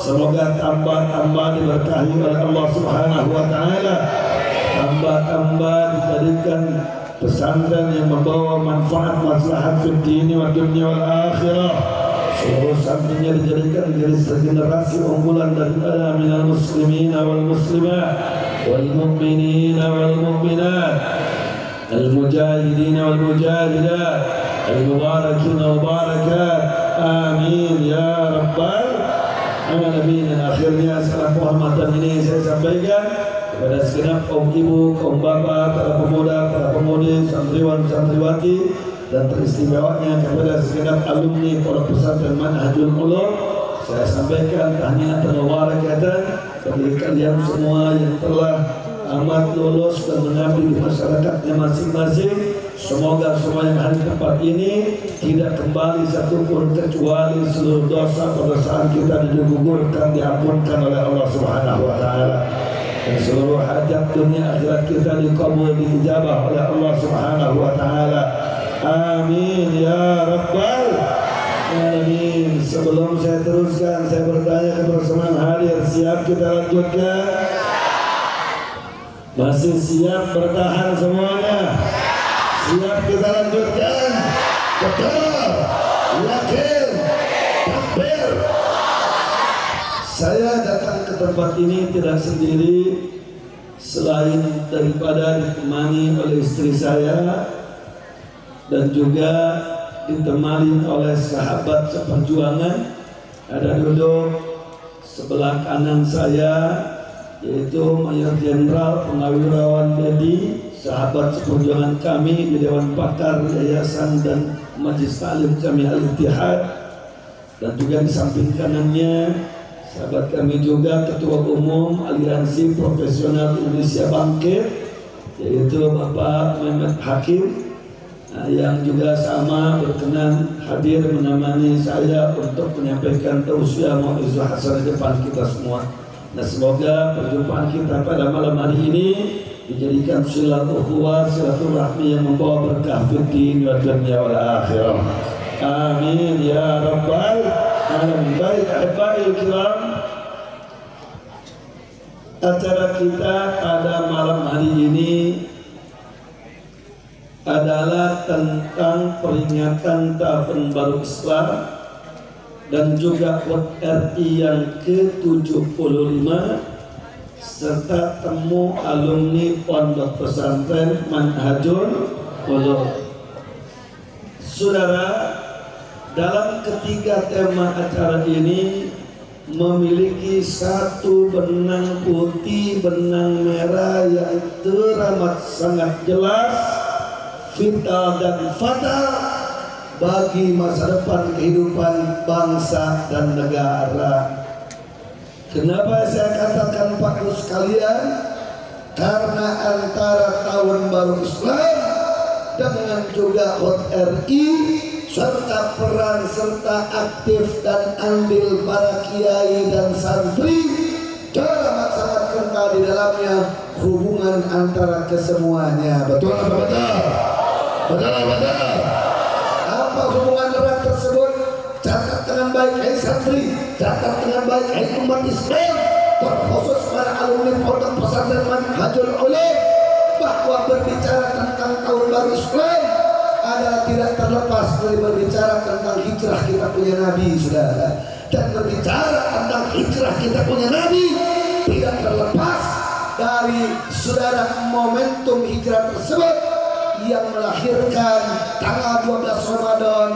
Semoga tambah-tambah diberkahi oleh Allah Subhanahu wa taala. Tambah-tambah dijadikan pesantren yang membawa manfaat maslahat fid dini wa dunya wal akhirah. Seluruh santrinya dijadikan generasi unggulan daripada minal muslimina wal muslimat wal mu'minina wal mu'minat al mujahidina wal mujahidat al mubarakina wal barakat. Amin ya rabbal alamin. Akhirnya salam penghormatan ini saya sampaikan kepada segenap kaum ibu, kaum bapak, para pemuda, para pemudi, santriwan, santriwati, dan teristimewanya kepada segenap alumni Pondok Pesantren Manhajul Ulum. Saya sampaikan tahniatan wa barakatan bagi kalian semua yang telah amat lulus dan mengabdi di masyarakatnya masing-masing. Semoga semua yang ada di tempat ini tidak kembali satupun kecuali seluruh dosa pendosaan kita digugurkan, diampunkan oleh Allah Subhanahu wa taala. Dan seluruh hajat dunia akhirat kita dikabul, diijabah oleh Allah Subhanahu wa taala. Amin ya rabbal alamin. Sebelum saya teruskan, saya bertanya kepada semua hadir, siap kita lanjutkan? Masih siap bertahan semuanya? Siap kita lanjutkan? Betul? Yakin? Takbir? Saya datang ke tempat ini tidak sendiri, selain daripada ditemani oleh istri saya dan juga ditemani oleh sahabat seperjuangan. Ada duduk sebelah kanan saya, yaitu Mayor Jenderal Purnawirawan Dedi, sahabat seperjuangan kami di Dewan Pakar Yayasan dan Majelis Ta'lim Jami' Al-Ittihad. Dan juga di samping kanannya sahabat kami juga Ketua Umum Aliansi Profesional Indonesia Bangkit, yaitu Bapak Mehmet Hakim, yang juga sama berkenan hadir menemani saya untuk menyampaikan tausiah mau'izah hasanah di depan kita semua. Nah, semoga perjumpaan kita pada malam hari ini dijadikan silaturahmi, silaturahmi yang membawa berkah fid din wa dunya wal akhirah. Amin ya rabbal alamin. Baik, ahibahil kiram, acara kita pada malam hari ini adalah tentang peringatan Tahun Baru Islam dan juga HUT RI yang ke-75 serta temu alumni Pondok Pesantren Manhajul Ulum. Saudara, dalam ketiga tema acara ini memiliki satu benang putih, benang merah yang teramat sangat jelas, vital dan fatal bagi masa depan kehidupan bangsa dan negara. Kenapa saya katakan Pak Gus sekalian? Karena antara Tahun Baru Islam dengan juga HUT RI serta peran serta aktif dan andil para kiai dan santri teramat sangat kental di dalamnya hubungan antara kesemuanya. Betul apa betul? Betul apa betul? Apa hubungan erat tersebut? Catat dengan baik hai santri, catat dengan baik hai umat Islam, terkhusus para alumni Pondok Pesantren Manhajul Ulum, bahwa berbicara tentang Tahun Baru Islam adalah tidak terlepas dari berbicara tentang hijrah kita punya Nabi, saudara. Dan berbicara tentang hijrah kita punya Nabi tidak terlepas dari saudara momentum hijrah tersebut yang melahirkan tanggal 12 Ramadan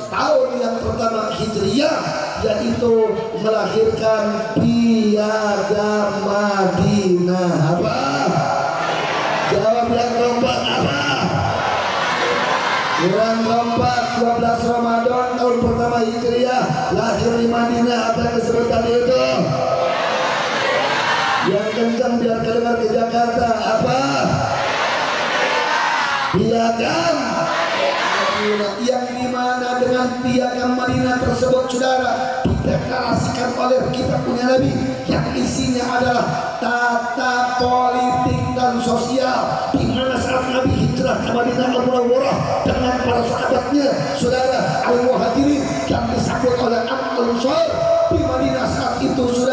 tahun yang pertama Hijriyah, yaitu melahirkan Piagam Madinah. Apa? Jawab yang kompak apa? Kurang kompak. 12 Ramadan tahun pertama Hijriyah, lahir di Madinah. Apa yang disebut tadi itu? Yang kencang biar kedengar ke Jakarta. Apa? Piagam Madinah, yang dimana dengan Piagam Madinah tersebut, saudara, dideklarasikan oleh kita punya Nabi, yang isinya adalah tata politik dan sosial, di mana saat Nabi hijrah ke Madinah Al-Munawwarah dengan para sahabatnya, saudara, al-muhajirin, yang disambut oleh al-ansar di Madinah saat itu, saudara,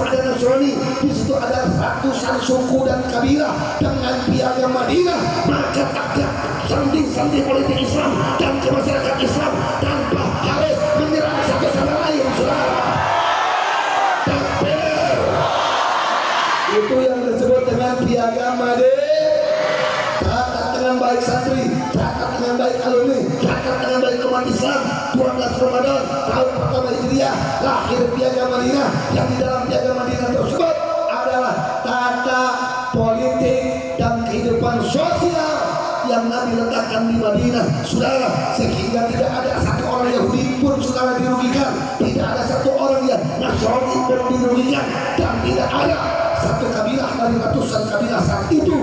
pada Nasrani. Di situ ada ratusan suku dan kabilah dengan piagam Madinah. Maka ada sandi-sandi politik Islam dan masyarakat Islam tanpa harus menyerang satu sama lain, saudara. Takbir. Itu yang disebut dengan piagam Madinah. Catat dengan baik santri, catat dengan baik alumni, catat dengan baik umat Islam. 12 Ramadan tahun pertama Hijriah lahir piagam Madinah. Yang di dalam piagam Madinah tersebut adalah tata politik dan kehidupan sosial yang Nabi letakkan di Madinah, saudara, sehingga tidak ada satu orang Yahudi pun saudara dirugikan, tidak ada satu orang yang Nasrani pun dirugikan, dan tidak ada satu kabilah dari ratusan kabilah saat itu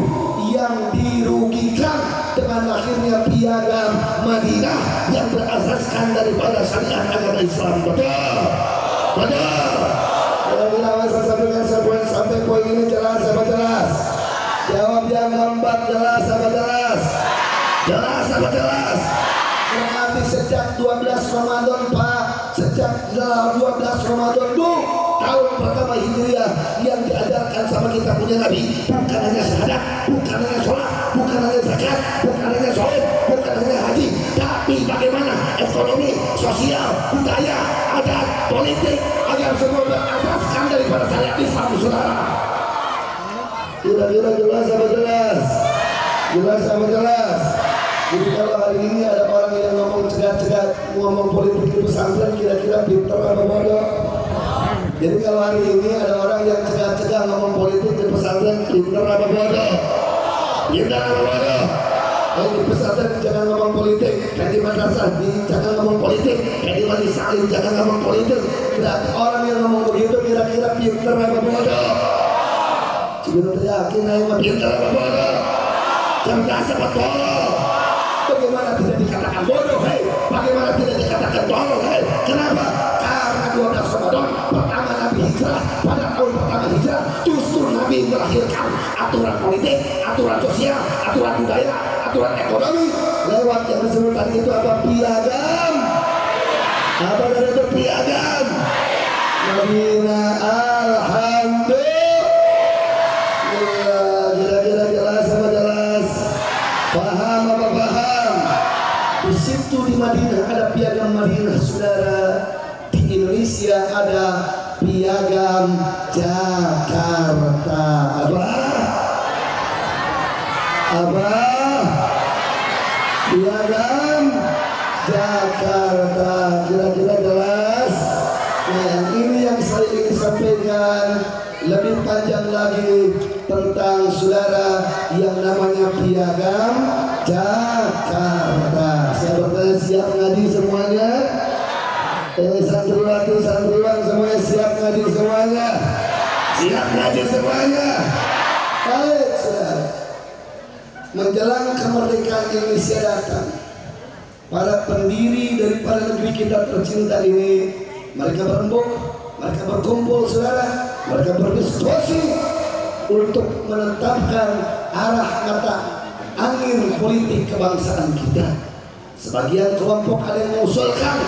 yang dirugikan dengan lahirnya piagam Madinah yang berasaskan daripada syariat agama Islam. Betul, betul. Sampai poin ini jelas apa jelas? Jawab yang lambat jelas apa jelas? Jelas apa jelas? Berarti sejak 12 Ramadan Pak, sejak 12 Ramadan Bu, tahun pertama Hijriah yang diajarkan sama kita punya Nabi bukan hanya syahadat, bukan hanya sholat, bukan hanya zakat, bukan hanya sholat, bukan hanya haji, tapi bagaimana ekonomi, sosial, budaya, adat, politik agar semua berasaskan daripada syariat Islam, saudara. Kira-kira jelas apa jelas? Jelas apa jelas? Jadi kalau hari ini ada orang yang ngomong cegat-cegat, ngomong politik di pesantren, kira-kira pintar apa bodoh? Jadi kalau hari ini ada orang yang cegat-cegat ngomong politik di pesantren, pintar apa bodoh? Pintar apa bodoh? Kalau di pesantren jangan ngomong politik, kayak di madrasah jangan ngomong politik, kayak di majelis salim jangan ngomong politik. Berarti orang yang ngomong begitu kira-kira pintar apa bodoh? Sebelum yakin ayo pintar apa bodoh? Cerdas apa tolol? Bagaimana tidak dikatakan bodoh? Hei, bagaimana tidak dikatakan tolol? Hei, kenapa? Karena 12 Ramadan pertama Nabi hijrah, pada tahun pertama hijrah justru Nabi melahirkan aturan politik, aturan sosial, aturan budaya, aturan ekonomi lewat yang disebut tadi itu apa? Piagam. Apa dari itu piagam? Madinah. Alhamdulillah. Kira-kira jelas apa jelas? Paham apa paham? Di situ di Madinah ada piagam Madinah, saudara. Di Indonesia ada piagam Jakarta. Apa? Apa? Piagam Jakarta. Kira-kira jelas? Nah, ini yang saya ingin sampaikan lebih panjang lagi tentang saudara yang namanya piagam Jakarta. Saya bertanya, siap ngaji semuanya? Santriwati santriwan semuanya siap ngaji semuanya? Siap ngaji semuanya? Baik, saudara. Menjelang kemerdekaan Indonesia datang, para pendiri daripada negeri kita tercinta ini, mereka berembuk, mereka berkumpul, saudara. Mereka berdiskusi untuk menetapkan arah mata angin politik kebangsaan kita. Sebagian kelompok ada yang mengusulkan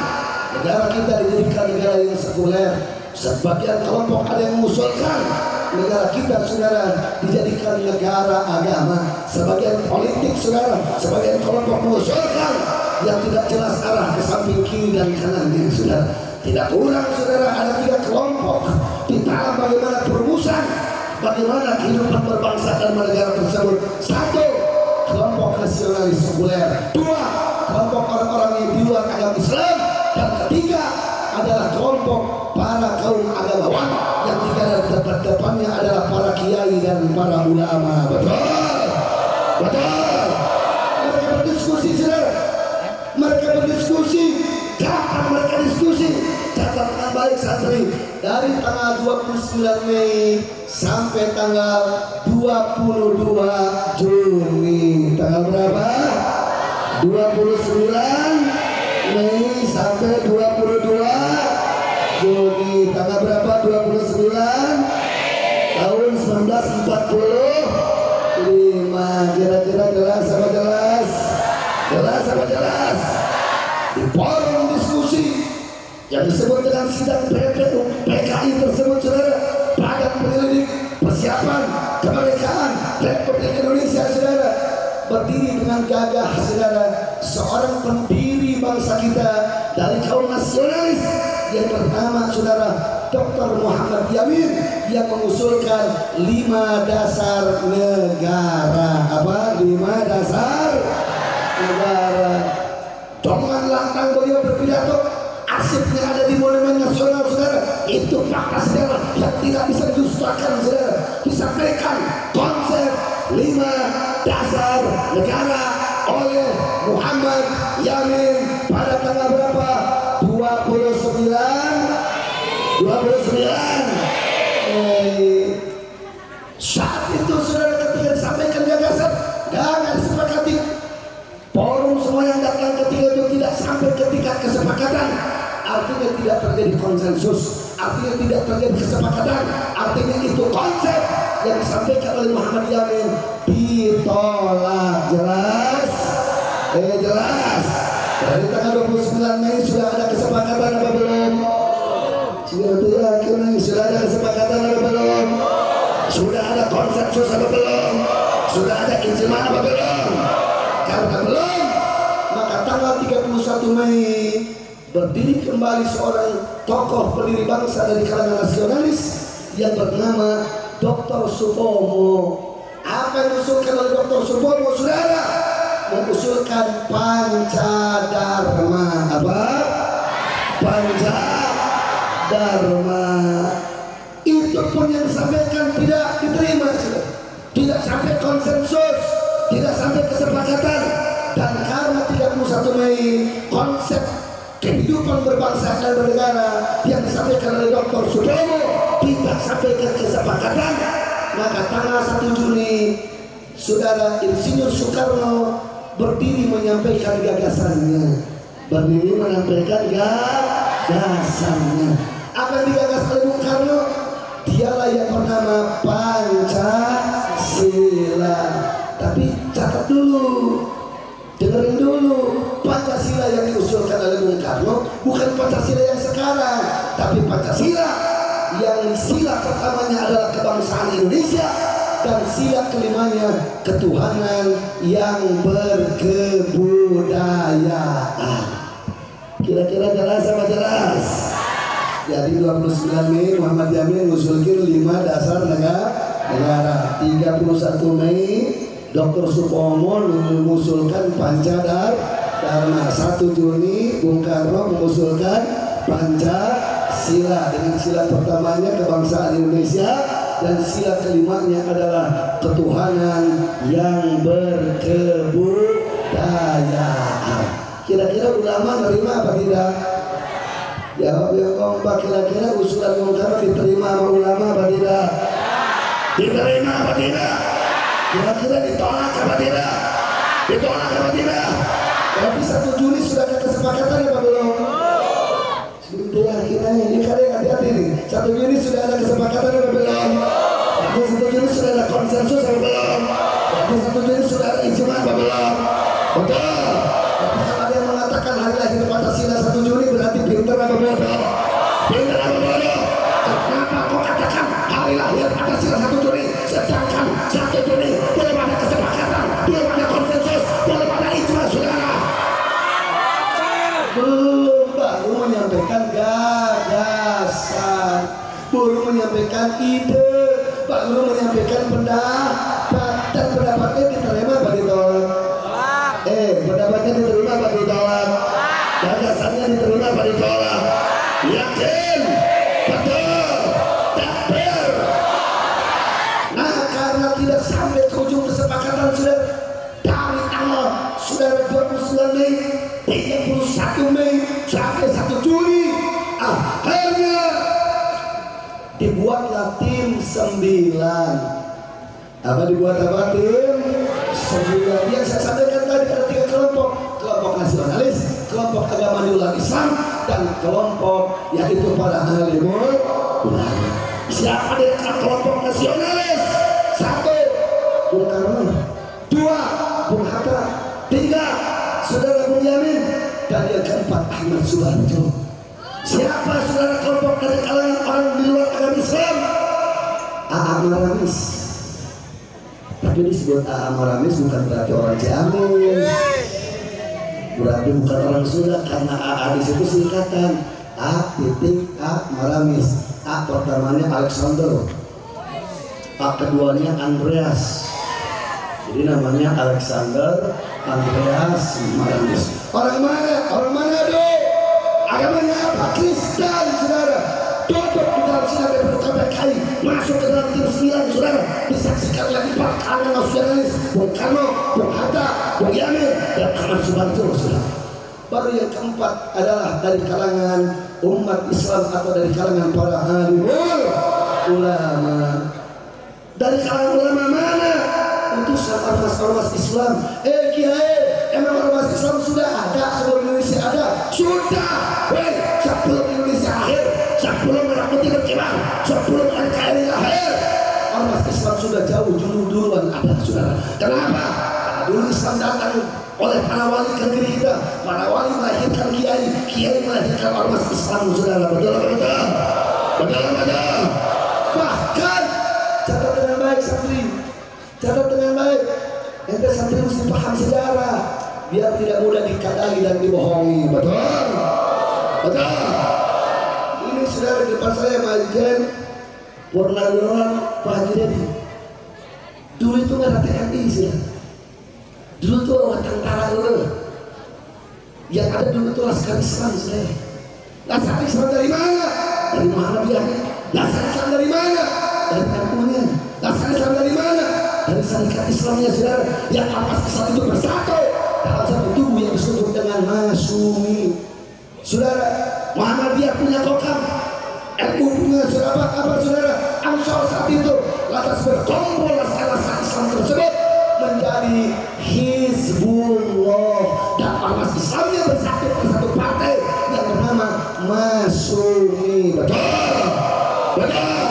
negara kita dijadikan negara yang sekuler. Sebagian kelompok ada yang mengusulkan negara kita, saudara, dijadikan negara agama. Sebagian politik, saudara, sebagian kelompok mengusulkan yang tidak jelas arah ke samping kiri dan kanannya, saudara. Tidak kurang, saudara, ada 3 kelompok di dalam bagaimana perumusan, bagaimana kehidupan berbangsa dan bernegara tersebut. 1, kelompok nasionalis sekuler. 2, kelompok orang-orang yang di luar agama Islam. Dan 3 adalah kelompok para kaum agamawan yang di depannya adalah para kiai dan para ulama. Betul, betul. Mereka berdiskusi, saudara. Mereka berdiskusi. Kapan mereka diskusi? Catatkan baik santri, dari tanggal 29 Mei sampai tanggal 22 Juni. Tanggal berapa? 29 Mei sampai 22 Juni. Tanggal berapa? 29 tahun 1945. Kira-kira jelas apa jelas? Jelas apa jelas? Di forum diskusi yang disebut dengan sidang PKI tersebut, saudara, penyelidik persiapan kemerdekaan Republik Indonesia, saudara, berdiri dengan gagah, saudara, seorang pendiri bangsa kita dari kaum nasionalis yang bernama, saudara, Dr. Muhammad Yamin, yang mengusulkan 5 dasar negara. Apa? 5 dasar negara. Dengan lantang beliau berpidato, arsipnya ada di Monumen Nasional, saudara. Itu fakta sejarah yang tidak bisa didustakan, saudara. Disampaikan konsep 5 dasar negara oleh Muhammad Yamin pada tanggal berapa? 29 saat itu, saudara, ketika disampaikan gagasan gak disepakati, forum semua yang datang ketika itu tidak sampai ketika kesepakatan, artinya tidak terjadi konsensus, artinya tidak terjadi kesepakatan, artinya itu konsep yang disampaikan oleh Muhammad Yamin ditolak. Jelas? Jelas. Dari tanggal 29 Mei sudah ada kesepakatan apa belum? Sudah yakin sudah ada kesepakatan apa belum? Sudah ada konsensus apa belum? Sudah ada ijma apa belum? Karena belum, maka tanggal 31 Mei berdiri kembali seorang tokoh pendiri bangsa dari kalangan nasionalis yang bernama Dr. Supomo. Apa yang diusulkan oleh Dr. Supomo, saudara? Mengusulkan Pancadharma. Apa? Pancadharma. Itu pun yang disampaikan tidak diterima, tidak sampai konsensus, tidak sampai kesepakatan. Dan karena 31 Mei konsep kehidupan berbangsa dan bernegara yang disampaikan oleh Dr. Supomo tidak sampai ke kesepakatan, maka tanggal 1 Juni, saudara, Insinyur Soekarno berdiri menyampaikan gagasannya. Berdiri menyampaikan gagasannya. Apa yang digagas oleh Bung Karno? Dialah yang bernama Pancasila. Tapi catat dulu, dengerin dulu, Pancasila yang diusulkan oleh Bung Karno bukan Pancasila yang sekarang, tapi Pancasila yang sila pertamanya adalah kebangsaan Indonesia dan sila kelimanya ketuhanan yang berkebudayaan. Kira-kira jelas apa jelas? Jadi 29 Mei Muhammad Yamin mengusulkan 5 dasar negara. 31 Mei Dr. Supomo mengusulkan Pancadharma. 1 Juni Bung Karno mengusulkan Pancasila dengan sila pertamanya kebangsaan Indonesia dan sila kelimanya adalah ketuhanan yang berkebudayaan. Kira-kira ulama nerima apa tidak? Jawab yang kompak. Kira-kira usulan Bung Karno diterima sama ulama apa tidak? Diterima apa tidak? Kira-kira ditolak apa tidak? Ditolak apa tidak? Tapi 1 Juni sudah ada kesepakatan apa belum? Sudah, akhirnya ini kalian hati-hati nih. 1 Juni sudah ada kesepakatan apa belum? 1 Juni sudah ada konsensus apa belum? 1 Juni sudah ada ijma apa belum? Betul. Tapi kalau ada yang mengatakan hari lahir Pancasila 1 Juni berarti pintar apa bodoh? Pintar apa bodoh? Kenapa kau katakan hari lahir Pancasila 1 Juni sedangkan 1 Juni belum ada kesepakatan, belum ada konsensus, belum ada ijma, saudara? Belum, baru menyampaikan gagasan, baru menyampaikan ide, baru menyampaikan pendapat, dan pendapatnya diterima apa ditolak? Pendapatnya diterima apa ditolak? Gagasannya diterima apa ditolak? Yakin? Betul? Takbir? Nah, karena tidak sampai ke ujung kesepakatan, sudah dari tanggal saudara 29 Mei, 31 Mei sampai 1 Juni, akhirnya dibuatlah tim 9. Apa dibuat apa tim 9? Yang saya sampaikan tadi ada 3 kelompok: kelompok nasionalis, kelompok agama umat Islam, dan kelompok yaitu para alimul ulama. Siapa dari kelompok nasionalis? 1 Bung Karno, 2 Bung Hatta, 3 Saudara Bung Yamin, dan yang keempat Ahmad Subarjo. Siapa saudara kelompok dari kalangan orang di luar agama Islam? AA Maramis. Tapi disebut AA Maramis bukan berarti orang Ciamis, berarti bukan orang Sunda, karena AA di situ singkatan A titik A Maramis. A pertamanya Alexander, A keduanya Andreas, jadi namanya Alexander Andreas Maramis. Orang mana? Orang mana deh? Agamanya apa? Kristen, saudara. Duduk di dalam sidang BPKI, masuk ke dalam tim 9, saudara. Disaksikan lagi Pak Karno nasionalis, Bung Karno, Bung Hatta, Bung Yamin, dan Ahmad Subarjo, saudara. Baru yang keempat adalah dari kalangan umat Islam atau dari kalangan para alimul ulama. Dari kalangan ulama mana? Utusan ormas-ormas Islam. Kiai, emang ormas Islam sudah ada sebelum Indonesia ada? Sudah. Sebelum Indonesia lahir, sebelum Merah Putih berkibar, sebelum NKRI lahir, ormas Islam sudah jauh duluan ada, saudara. Kenapa? Karena dulu Islam datang oleh para wali ke negeri kita. Para wali melahirkan kiai, kiai melahirkan ormas Islam, saudara. Betul, betul. Betul, betul. Bahkan catat dengan baik santri, catat dengan baik. Ente santri mesti paham sejarah biar tidak mudah dikadali dan dibohongi. Betul, betul. Ini saudara di depan saya Majen Purnanuran Pak Haji Dedi. Dulu itu nggak ada TNI sih. Dulu tuh orang tentara dulu. Yang ada dulu tuh Laskar Islam sih. Laskar Islam dari mana? Dari Muhammadiyahnya. Laskar Islam dari mana? Dari NU-nya. Laskar Islam dari mana? Dari Syarikat Islamnya, saudara. Yang ormas Islam itu bersatu dalam satu tubuh yang disebut dengan Masyumi. Saudara, Muhammadiyah punya kokam, NU punya saudara apa saudara? Ansor saat itu lantas berkumpul Laskar Islam tersebut menjadi Hizbullah, dan ormas Islamnya bersatu partai yang bernama Masyumi. Betul, betul.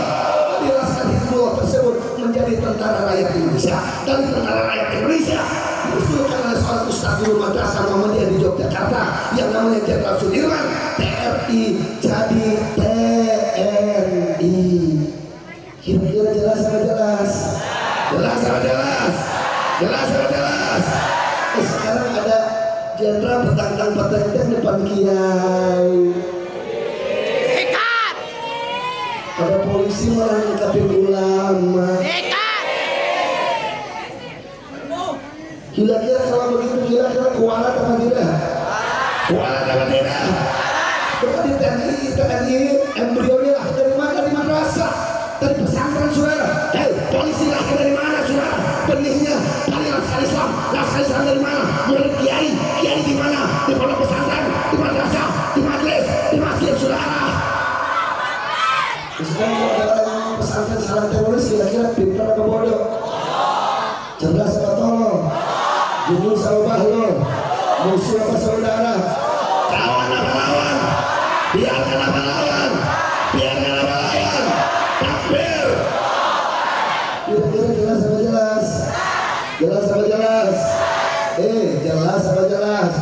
Dijelaskan Hizbullah tersebut menjadi Tentara Rakyat Indonesia. Dan Tentara Rakyat Indonesia diusulkan oleh seorang ustadz guru madrasah Muhammadiyah di Yogyakarta yang namanya Jenderal Sudirman. TRI jadi TNI. Kira-kira jelas apa jelas? Jelas apa jelas? Jelas apa jelas? Sekarang ada jenderal petang-petang petang depan kiai. Sikat. Ada polisi malah ngangkapin ulama. Sikat. Kira-kira kalau begitu kira-kira kualat apa tidak? Kualat apa tidak? Berarti TNI embrionya lahir dari mana? Dari madrasah, dari pesantren, saudara. Polisi lahir dari mana, saudara? Benihnya dari Laskar Islam. Laskar Islam dari mana? Murid kiai, kiai di mana? Di pondok pesantren, di madrasah, di majelis, di masjid, saudara. Sekarang kalau ada orang pesantren sarang teroris, kira-kira pintar apa bodoh? Cerdas apa tolong? Jujur sama bahlul? Musuh apa saudara? Kawan apa lawan? Biarkan apa lawan? Biarkan apa lawan? Takbir. Kira-kira jelas apa jelas? Jelas apa jelas? Jelas apa jelas?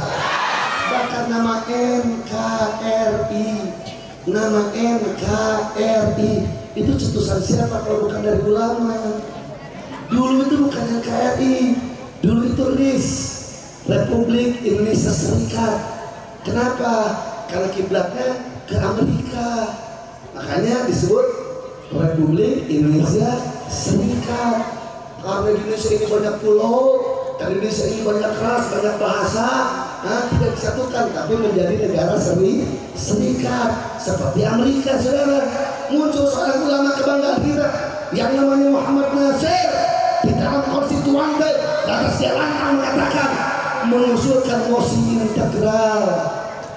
Bahkan nama NKRI, nama NKRI itu cetusan siapa kalau bukan dari ulama? Dulu itu bukan NKRI, dulu itu RIS, Republik Indonesia Serikat. Kenapa? Karena kiblatnya ke Amerika, makanya disebut Republik Indonesia Serikat. Karena Indonesia ini banyak pulau, dan Indonesia ini banyak ras, banyak bahasa, tidak disatukan, tapi menjadi negara serikat seperti Amerika, saudara. Muncul seorang ulama kebanggaan kita yang namanya Muhammad Nasir di dalam konstituante, lantas dia lantang mengatakan mengusulkan mosi integral.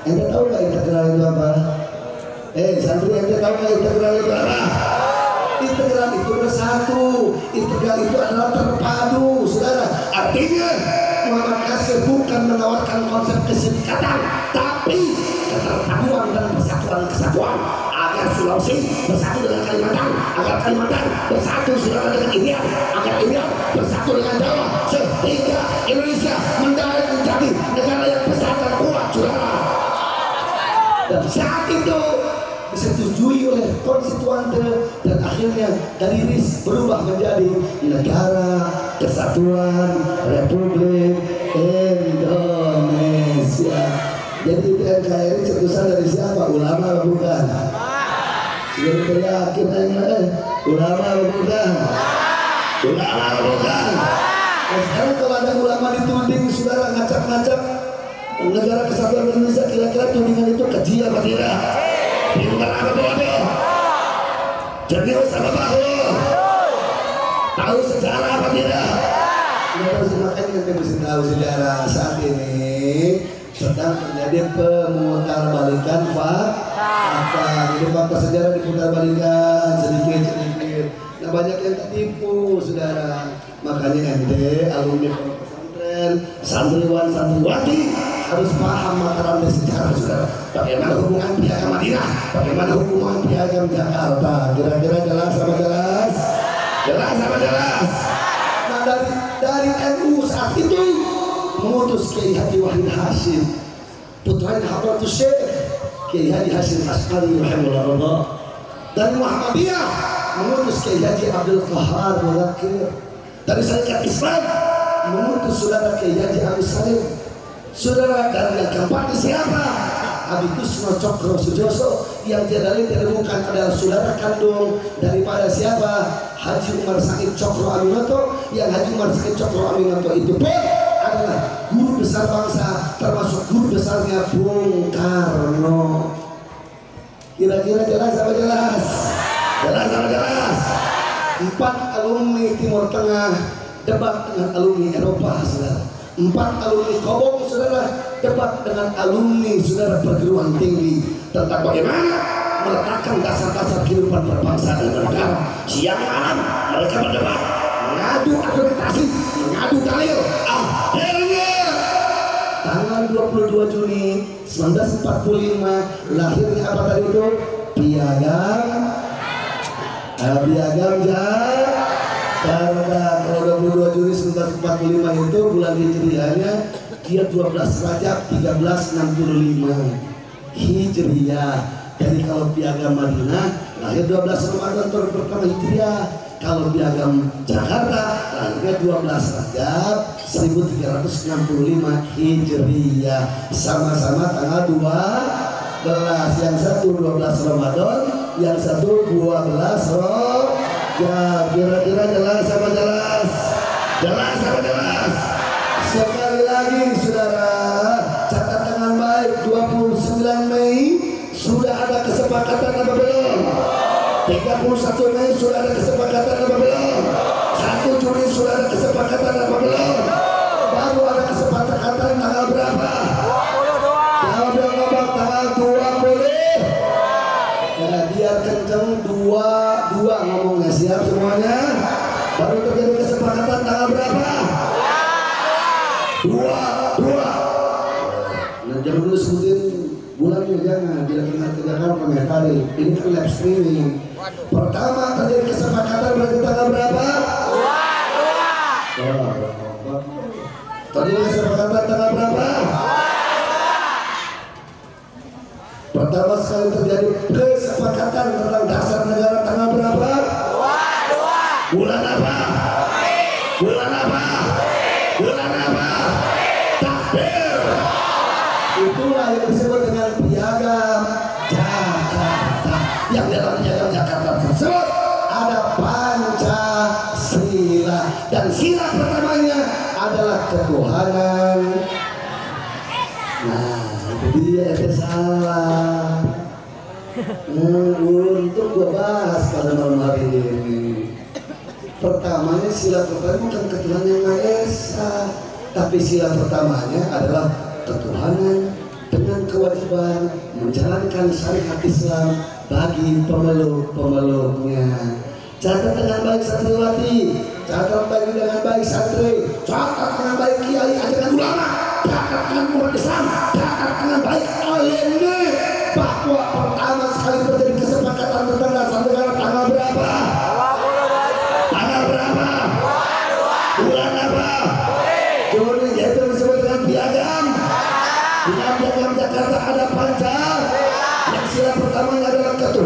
Anda tahu nggak integral itu apa? Santri, anda tahu nggak integral itu apa? Integral itu bersatu, integral itu adalah terpadu, saudara. Artinya Muhammad Nasir bukan menawarkan konsep keserikatan, tapi keterpaduan dan persatuan kesatuan. Agar Sulawesi bersatu dengan Kalimantan, agar Kalimantan bersatu saudara dengan India, agar India bersatu dengan Jawa, sehingga Indonesia menjadi negara yang besar dan kuat, saudara. Dan saat itu disetujui oleh konstituante dan akhirnya dari RIS berubah menjadi Negara Kesatuan Republik Indonesia. Jadi itu NKRI cetusan dari siapa? Ulama atau bukan? Sudah yakin ulama atau bukan? Ulama atau bukan? Nah, sekarang kalau ada ulama dituding saudara ngacak-ngacak Negara Kesatuan Indonesia, kira-kira tudingan itu keji apa tidak? Pintar apa bodoh? Jenius apa bahlul? Tahu sejarah apa tidak? Makanya kita mesti tahu sejarah. Saat ini sedang terjadi pemutarbalikan fakta. Jadi fakta sejarah diputarbalikan sedikit-sedikit. Nah, banyak yang tertipu, saudara. Makanya ente alumni pesantren, santriwan santriwati harus paham mata rantai sejarah, saudara. Bagaimana hubungan Piagam Madinah, bagaimana hubungan Piagam Jakarta. Kira-kira jelas sama jelas? Jelas sama jelas? Nah, dari NU saat itu mengutus Kiai Haji Wahid Hashim, putra Hadratus Syekh Kiai Haji Hashim Asy'ari rahimahullah. Dari Muhammadiyah mengutus Kiai Haji Abdul Qahar Mulakir. Dari Syarikat Islam mengutus saudara Kiai Haji Agus Salim. Saudara, dari yang keempat siapa? Abi Kusno Cokro Sujoso, yang tiada lain tiada bukan adalah saudara kandung daripada siapa? Haji Umar Said Cokro Aminoto. Yang Haji Umar Said Cokro Aminoto itu pun adalah guru besar bangsa, termasuk guru besarnya Bung Karno. Kira-kira jelas apa jelas? Jelas apa jelas? 4 alumni Timur Tengah debat dengan alumni Eropa, saudara. 4 alumni Kobong, saudara, debat dengan alumni saudara perguruan tinggi tentang bagaimana meletakkan dasar-dasar kehidupan berbangsa dan bernegara. Siang malam mereka berdebat, mengadu argumentasi, mengadu dalil. Akhirnya tanggal 22 Juni 1945 lahirnya apa tadi itu? Piagam Jakarta. Kalau 22 Juni 1945 itu bulan Hijriahnya dia 12 Rajab 1365 Hijriah. Jadi kalau Piagam Madinah lahir 12 Ramadan tahun pertama Hijriah. Kalau Piagam Jakarta lahirnya 12 Rajab 1365 Hijriah. Sama-sama tanggal 12. Yang satu 12 Ramadan, yang satu 12 Rajab. Kira-kira jelas apa jelas? Jelas apa jelas? Sekali lagi saudara, catat dengan baik, 29 Mei sudah ada kesepakatan apa belum? 31 Mei sudah ada kesepakatan apa belum? 1 Juni sudah ada kesepakatan apa belum? Baru ada kesepakatan tanggal berapa? Tanggal berapa? Tanggal 20. Ya, biar kenceng dua ngomongnya, siap semuanya? Baru terjadi kesepakatan tanggal berapa? 2. Nah, jangan dulu sebutin bulannya, jangan. Bila pernah tegakkan komentari. Ini kan live streaming. Pertama terjadi kesepakatan berarti tanggal berapa? 2. Terjadi kesepakatan tanggal berapa? Pertama sekali terjadi kesepakatan tentang dasar negara tanggal berapa? 2. Bulan apa? Bulan apa? Bulan apa? Takbir. Itulah yang disebut dengan Piagam Jakarta. Yang dalam Piagam Jakarta tersebut ada Pancasila, dan sila pertamanya adalah ketuhanan. Nah, itu dia yang salah. Untuk gua bahas pada malam hari ini. Pertamanya sila pertama bukan ketuhanan yang Maha Esa, tapi sila pertamanya adalah ketuhanan dengan kewajiban menjalankan syariat Islam bagi pemeluk-pemeluknya. Catat dengan baik santriwati, catat dengan baik santri, catat dengan baik kiai, ajaran ulama, catat dengan umat Islam, catat dengan baik alimnya, bahwa pertama sekali terjadi kesepakatan tentang dasar negara tanggal berapa? Tanggal berapa? Bulan apa? Juni, yaitu disebut dengan Piagam. Di Piagam Jakarta ada Pancasila. Yang sila pertamanya adalah ketuhanan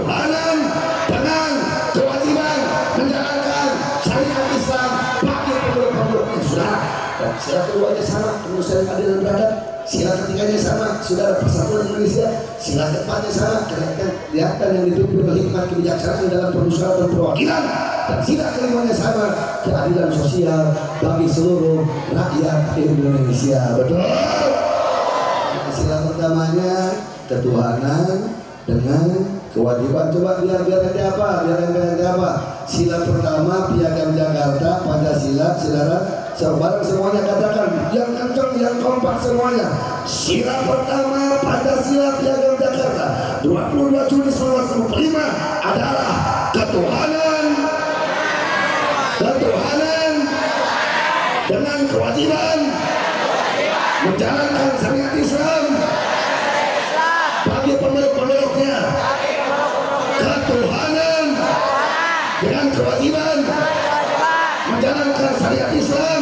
sosial adil dan beradab. Sila ketiganya sama, saudara persatuan Indonesia. Sila keempatnya sama, kelihatan yang dipimpin oleh hikmat kebijaksanaan dalam permusyawaratan dan perwakilan. Dan sila kelimanya sama, keadilan sosial bagi seluruh rakyat Indonesia. Betul. Sila pertamanya ketuhanan dengan kewajiban. Coba biar nanti apa? Sila pertama Piagam Jakarta, Pancasila, saudara. Bareng semuanya katakan, yang kencang, yang kompak semuanya. Sila pertama Pancasila Piagam Jakarta 22 Juni 1945 adalah ketuhanan dengan kewajiban menjalankan syariat Islam bagi pemeluk-pemeluknya. Ketuhanan dengan kewajiban menjalankan syariat Islam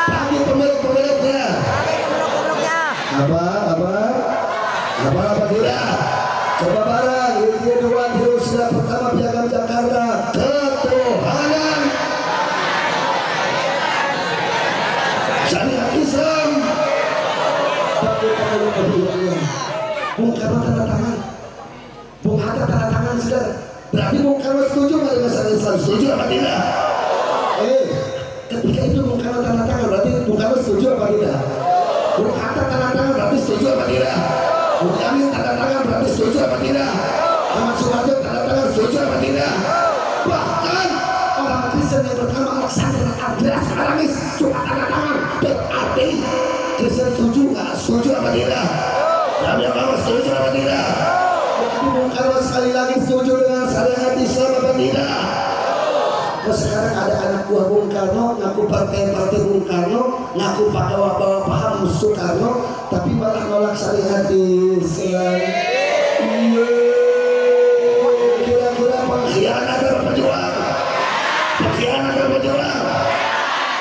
bagi pemeluk-pemeluknya. Apa tidak? Coba bareng. Ini dua sila pertama Piagam Jakarta. Ketuhanan syariat Islam bagi pemeluk-pemeluknya. Bung Karno tanda tangan, Bung Hatta tanda tangan, saudara. Berarti Bung Karno setuju nggak dengan syariat Islam? Setuju apa tidak? Ketika itu Bung Karno tanda tangan, berarti Bung Karno setuju apa tidak? Bung Hatta tanda tangan, berarti setuju apa tidak? Bung Yamin tanda tangan, berarti setuju apa tidak? Ahmad Suharto tanda tangan, setuju apa tidak? Bahkan orang Kristen yang pertama Alexander Andreas Aramis juga tanda tangan. Berarti Kristen setuju nggak? Setuju apa tidak? Kami orang setuju apa tidak? Berarti Bung Karno sekali lagi setuju dengan syariat Islam apa tidak? Terus sekarang ada anak buah Bung Karno ngaku partai Bung Karno, ngaku bawa paham Soekarno, tapi malah nolak syariat Islam. Kira-kira pengkhianat atau pejuang?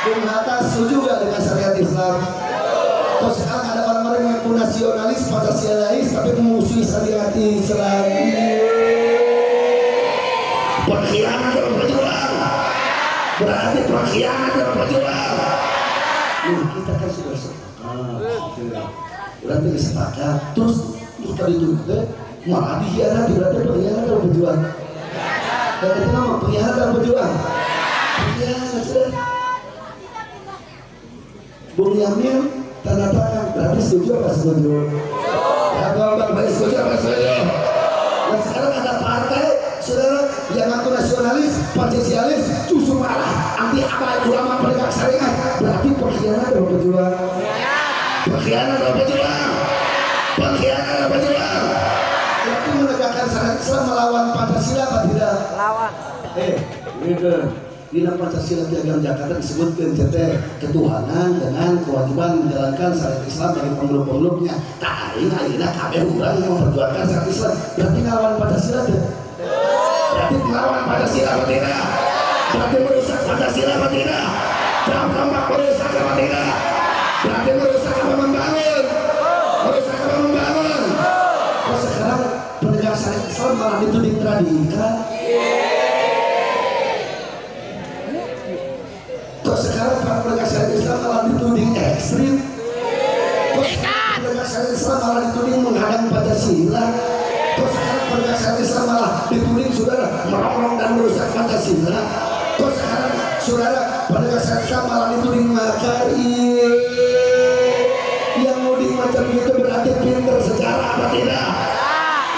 Bung Hatta setuju gak dengan syariat Islam? Terus sekarang ada orang-orang yang ngaku nasionalis, Pancasilais, tapi memusuhi syariat Islam. Pengkhianat atau pejuang? Berarti pengkhianat atau pejuang? Kita kan sudah sepakat. Berarti sepakat. Terus kita dituduh malah dikhianati, berarti pengkhianat atau pejuang? Dan itu nama pengkhianat atau pejuang? Pengkhianat, sudah. Bung Yamin tanda tangan, berarti setuju apa setuju? Ya kalau Bang Bayi setuju apa setuju? Dan sekarang ada partai, saudara, yang ngaku nasionalis, Pancasialis, justru malah anti ulama penegak syariat. Berarti pengkhianat atau pejuang? Pengkhianat atau pejuang? Berarti menegakkan syariat Islam melawan Pancasila apa tidak? Melawan. Gitu. Di dalam Pancasila Piagam Jakarta disebutkan ketuhanan dengan kewajiban menjalankan syariat Islam bagi pemeluk-pemeluknya. Tak akhirnya kabeh urang yang memperjuangkan syariat Islam. Berarti ngelawan Pancasila tidak? Berarti melawan Pancasila apa tidak? Berarti merusak Pancasila apa tidak? Jam keempat merusak apa tidak? Berarti merusak apa membangun? Merusak apa membangun? Kok sekarang penegak syariat Islam malah dituding radikal? Kok sekarang para penegak syariat Islam malah dituding ekstrim? Kok sekarang penegak syariat Islam malah dituding menghadang Pancasila? Kok sekarang penegak syariat Islam malah dituding saudara merongrong dan merusak Pancasila? Kok sekarang saudara penegak syariat Islam malah dituding makar? Yang nuding macam itu berarti pinter sejarah apa tidak?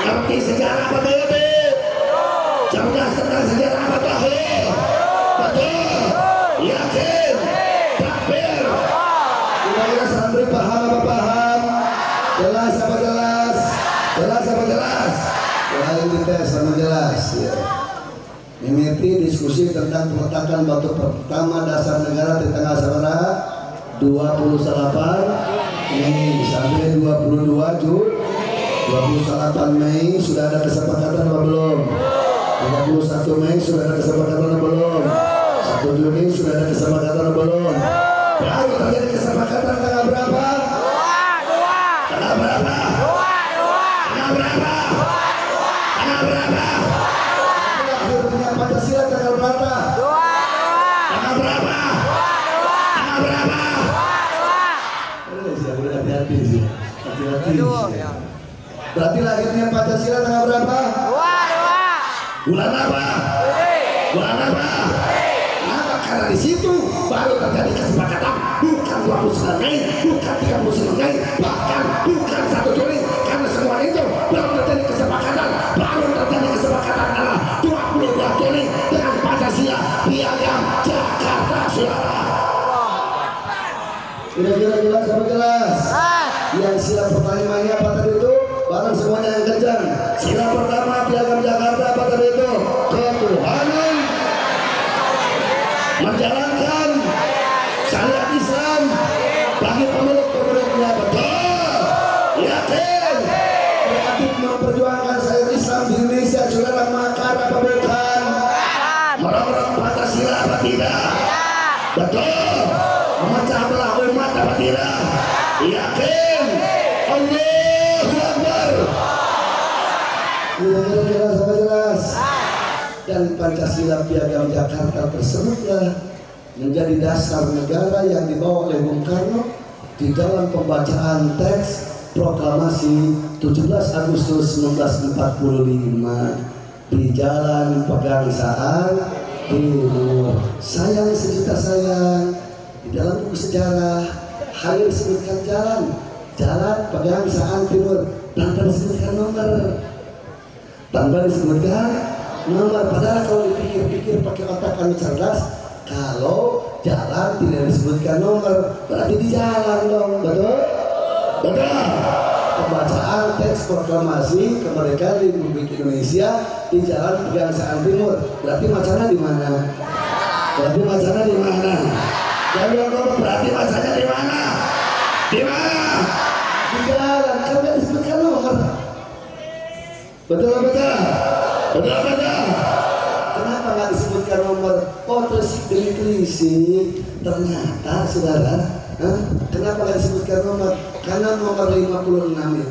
Ngerti sejarah apa tidak? Cerdas tentang sejarah apa tidak? Betul. Yakin, takbir. Kira-kira santri paham apa paham? Jelas apa jelas? Jelas apa jelas? Selain dites sama jelas ya. Mimiti diskusi tentang peletakan batu pertama dasar negara di tanggal sabara 28 Mei sampai 22 Juni 28 Mei sudah ada kesepakatan apa belum? 31 Mei sudah ada kesepakatan apa belum? 1 Juni sudah ada kesepakatan atau belum? Baru terjadi kesepakatan tanggal berapa? Tanggal berapa? Tanggal berapa? Tanggal berapa? Akhir punya Pancasila tanggal berapa? Tanggal berapa? Tanggal berapa? Berarti lahirnya Pancasila tanggal berapa? Bulan apa? Bulan apa? Kenapa? Karena di situ baru terjadi kesepakatan, bukan 29 Mei, bukan 30 Mei, bahkan bukan 1 Juli. Karena semua itu baru terjadi kesepakatan, adalah 22 Juli dengan Pancasila Piagam Jakarta, saudara. Kira-kira jelas apa jelas? Yang sila pertamanya apa tadi itu? Barang semuanya yang kencang. Sila pertama Piagam Jakarta apa tadi itu? Ketuhanan, menjalankan syariat Islam bagi pemeluk-pemeluknya. Betul, yakin, berarti memperjuangkan syariat Islam di Indonesia, saudara. Makar apa bukan? Merongrong Pancasila apa tidak? Betul, memecah belah umat apa tidak? Yakin. Allahu Akbar. Jelas apa jelas? Dan Pancasila Piagam Jakarta tersebutlah menjadi dasar negara yang dibawa oleh Bung Karno di dalam pembacaan teks proklamasi 17 Agustus 1945 di Jalan Pegangsaan Timur. Sayang sejuta sayang, di dalam buku sejarah hanya disebutkan Jalan Pegangsaan Timur tanpa disebutkan nomor. Padahal kalau dipikir-pikir pakai otak kami cerdas, kalau jalan tidak disebutkan nomor berarti di jalan dong. Betul? Pembacaan teks proklamasi kemerdekaan Republik Indonesia di Jalan Pegangsaan Timur berarti macana di mana? Berarti macana di mana? Berarti macanya di mana? Di mana? Di jalan, kan tidak disebutkan nomor. Betul. Kenapa nggak disebutkan nomor? Oh, telisik. Ternyata, saudara, kenapa nggak disebutkan nomor? Karena nomor 56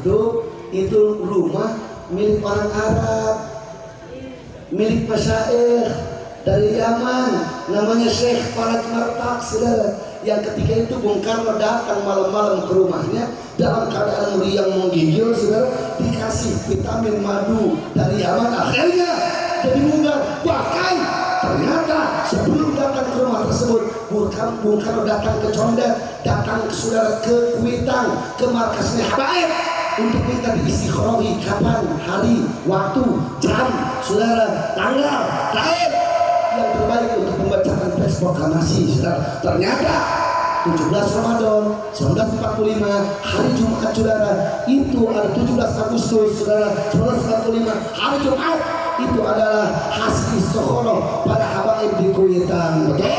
itu rumah milik orang Arab, milik masyaikh dari Yaman, namanya Syekh Faraj Martak, saudara. Yang ketika itu Bung Karno datang malam-malam ke rumahnya dalam keadaan meriang menggigil, saudara, dikasih vitamin madu dari Yaman, akhirnya jadi munggah. Bahkan ternyata sebelum datang ke rumah tersebut, Bung Karno datang ke Condet, datang ke saudara ke Kuitang, ke markasnya Habaib untuk minta diistikharoi kapan, hari, waktu, jam, saudara, tanggal, tahun yang terbaik untuk membacakan teks proklamasi, saudara. Ternyata 17 Ramadan 1945 hari Jumat, saudara, itu ada 17 Agustus, saudara, 1945 hari Jumat itu adalah hasil istikharah pada Habaib di Kuitang. Betul.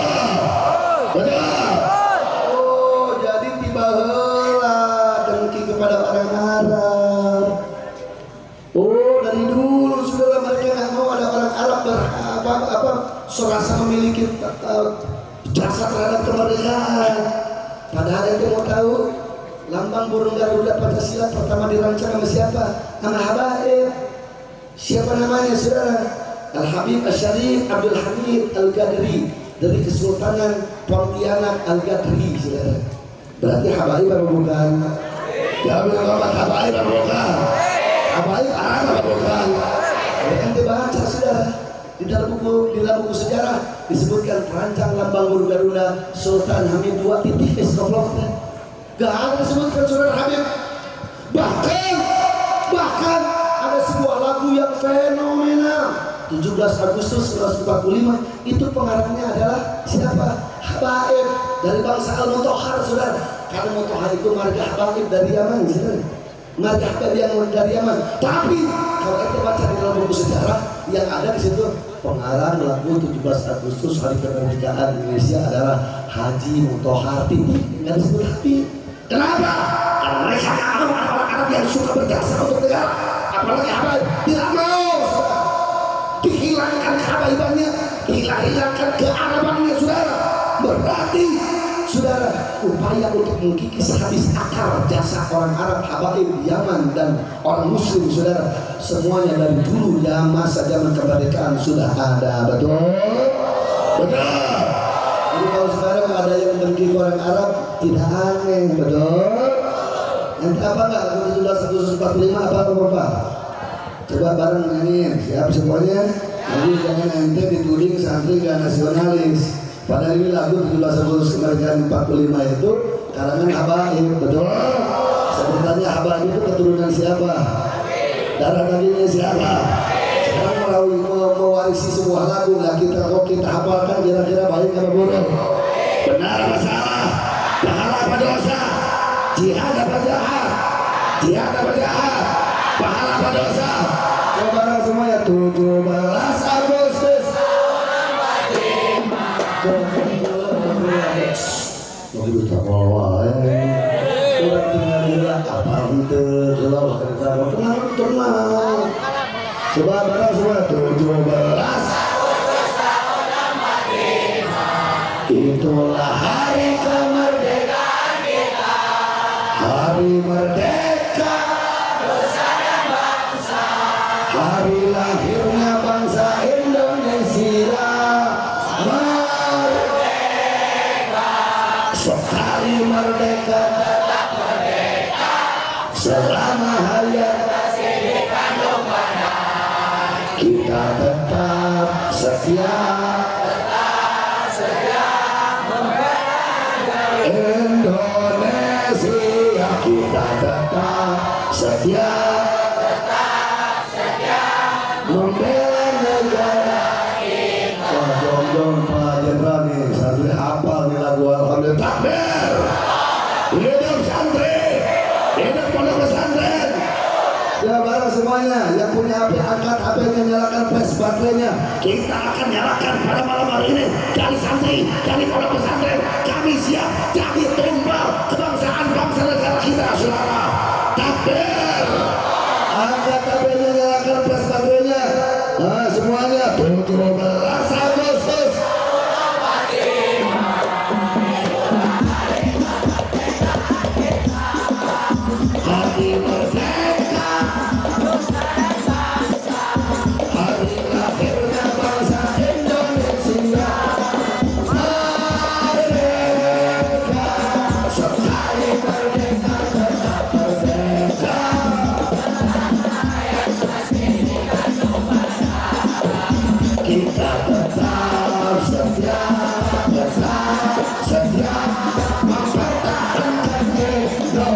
Oh, jadi tiba heula dengki kepada orang Arab. Oh, dari dulu saudara mereka nggak mau ada orang Arab serasa memiliki jasa terhadap kemerdekaan. Padahal yang mau tahu, lambang burung Garuda Pancasila pertama dirancang sama siapa? Sama Habaib. Siapa namanya, saudara? Al-Habib Asy-Syarif Abdul Hamid Al-Gadri dari Kesultanan Pontianak Al-Gadri, saudara. Berarti Habaib apa bukan? Jangan bilang Habaib apa bukan? Habaib apa bukan? Ente baca, saudara. Di dalam buku sejarah disebutkan perancang lambang burung Garuda Sultan Hamid II titik Iskoploknya. Gak ada disebutkan saudara Habib. Bahkan ada sebuah lagu yang fenomenal 17 Agustus 1945 itu pengarangnya adalah siapa? Habaib dari bangsa Al-Mutahhar, saudara. Karena Mutahhar itu marga Habaib dari Yaman, saudara. Marga Habaib yang dari Yaman. Tapi kalau kita baca di dalam buku sejarah yang ada di situ, pengarang lagu 17 Agustus hari kemerdekaan Indonesia adalah Haji Mutahhar titik, nggak disebut Habib. Kenapa? Karena mereka orang Arab yang suka berjasa untuk negara, apalagi Habaib tidak mau dihilangkan kehabaibannya, hilangkan kearabannya, saudara. Berarti saudara, upaya untuk mengkikis habis akar jasa orang Arab, Habaib, Yaman, dan orang Muslim, saudara, semuanya dari dulu ya masa zaman kemerdekaan sudah ada. Betul. Jadi kalau sekarang ada yang benci orang Arab tidak aneh. Betul. Ente apa enggak? Lagu 1745 apa apa? Coba bareng nyanyiin. Siap semuanya? Jadi jangan ente dituding santri gak nasionalis. Padahal ini lagu 17 Agustus kemerdekaan 45 itu karangan Habaib, betul? Sebutannya Habaib itu keturunan siapa? Darah dagingnya siapa? Sekarang mewarisi sebuah lagu lah kita kok kita hafalkan kira-kira baik apa buruk? Benar apa salah? Pahala apa dosa? Jihad apa jahat? Jihad apa jahat? Pahala apa dosa? Coba semuanya 17 Agustus. Begitu tak mau orang tinggal dia apa itu kalau kerja tenang. Coba barang semua 17 itulah hari kemerdekaan kita, hari merdeka nusa dan bangsa, hari lahirnya bangsa Indonesia merdeka. Sekali merdeka tetap merdeka, selama hayat masih dikandung badan kita tetap setia. Indonesia kita tetap setia membela negara kita. Wah, jom Pak Jenderal nih, santri hafal nih lagu alhamdulillah. Takbir, hidup santri, hidup pondok pesantren. Ya bareng semuanya, yang punya HP angkat HP-nya, nyalakan flash baterainya. Kita akan nyalakan pada malam hari ini dari santri, dari pondok pesantren. Kami siap jadi tumbal kebangsaan bangsa negara kita, saudara. Takbir, angkat HP-nya, nyalakan flash baterainya. Nah semuanya 17 Agustus. Hari merdeka, hari lahirnya bangsa Indonesia merdeka. Sekali merdeka tetap merdeka. Kita tetap setia, tetap setia mempertahankan Indonesia.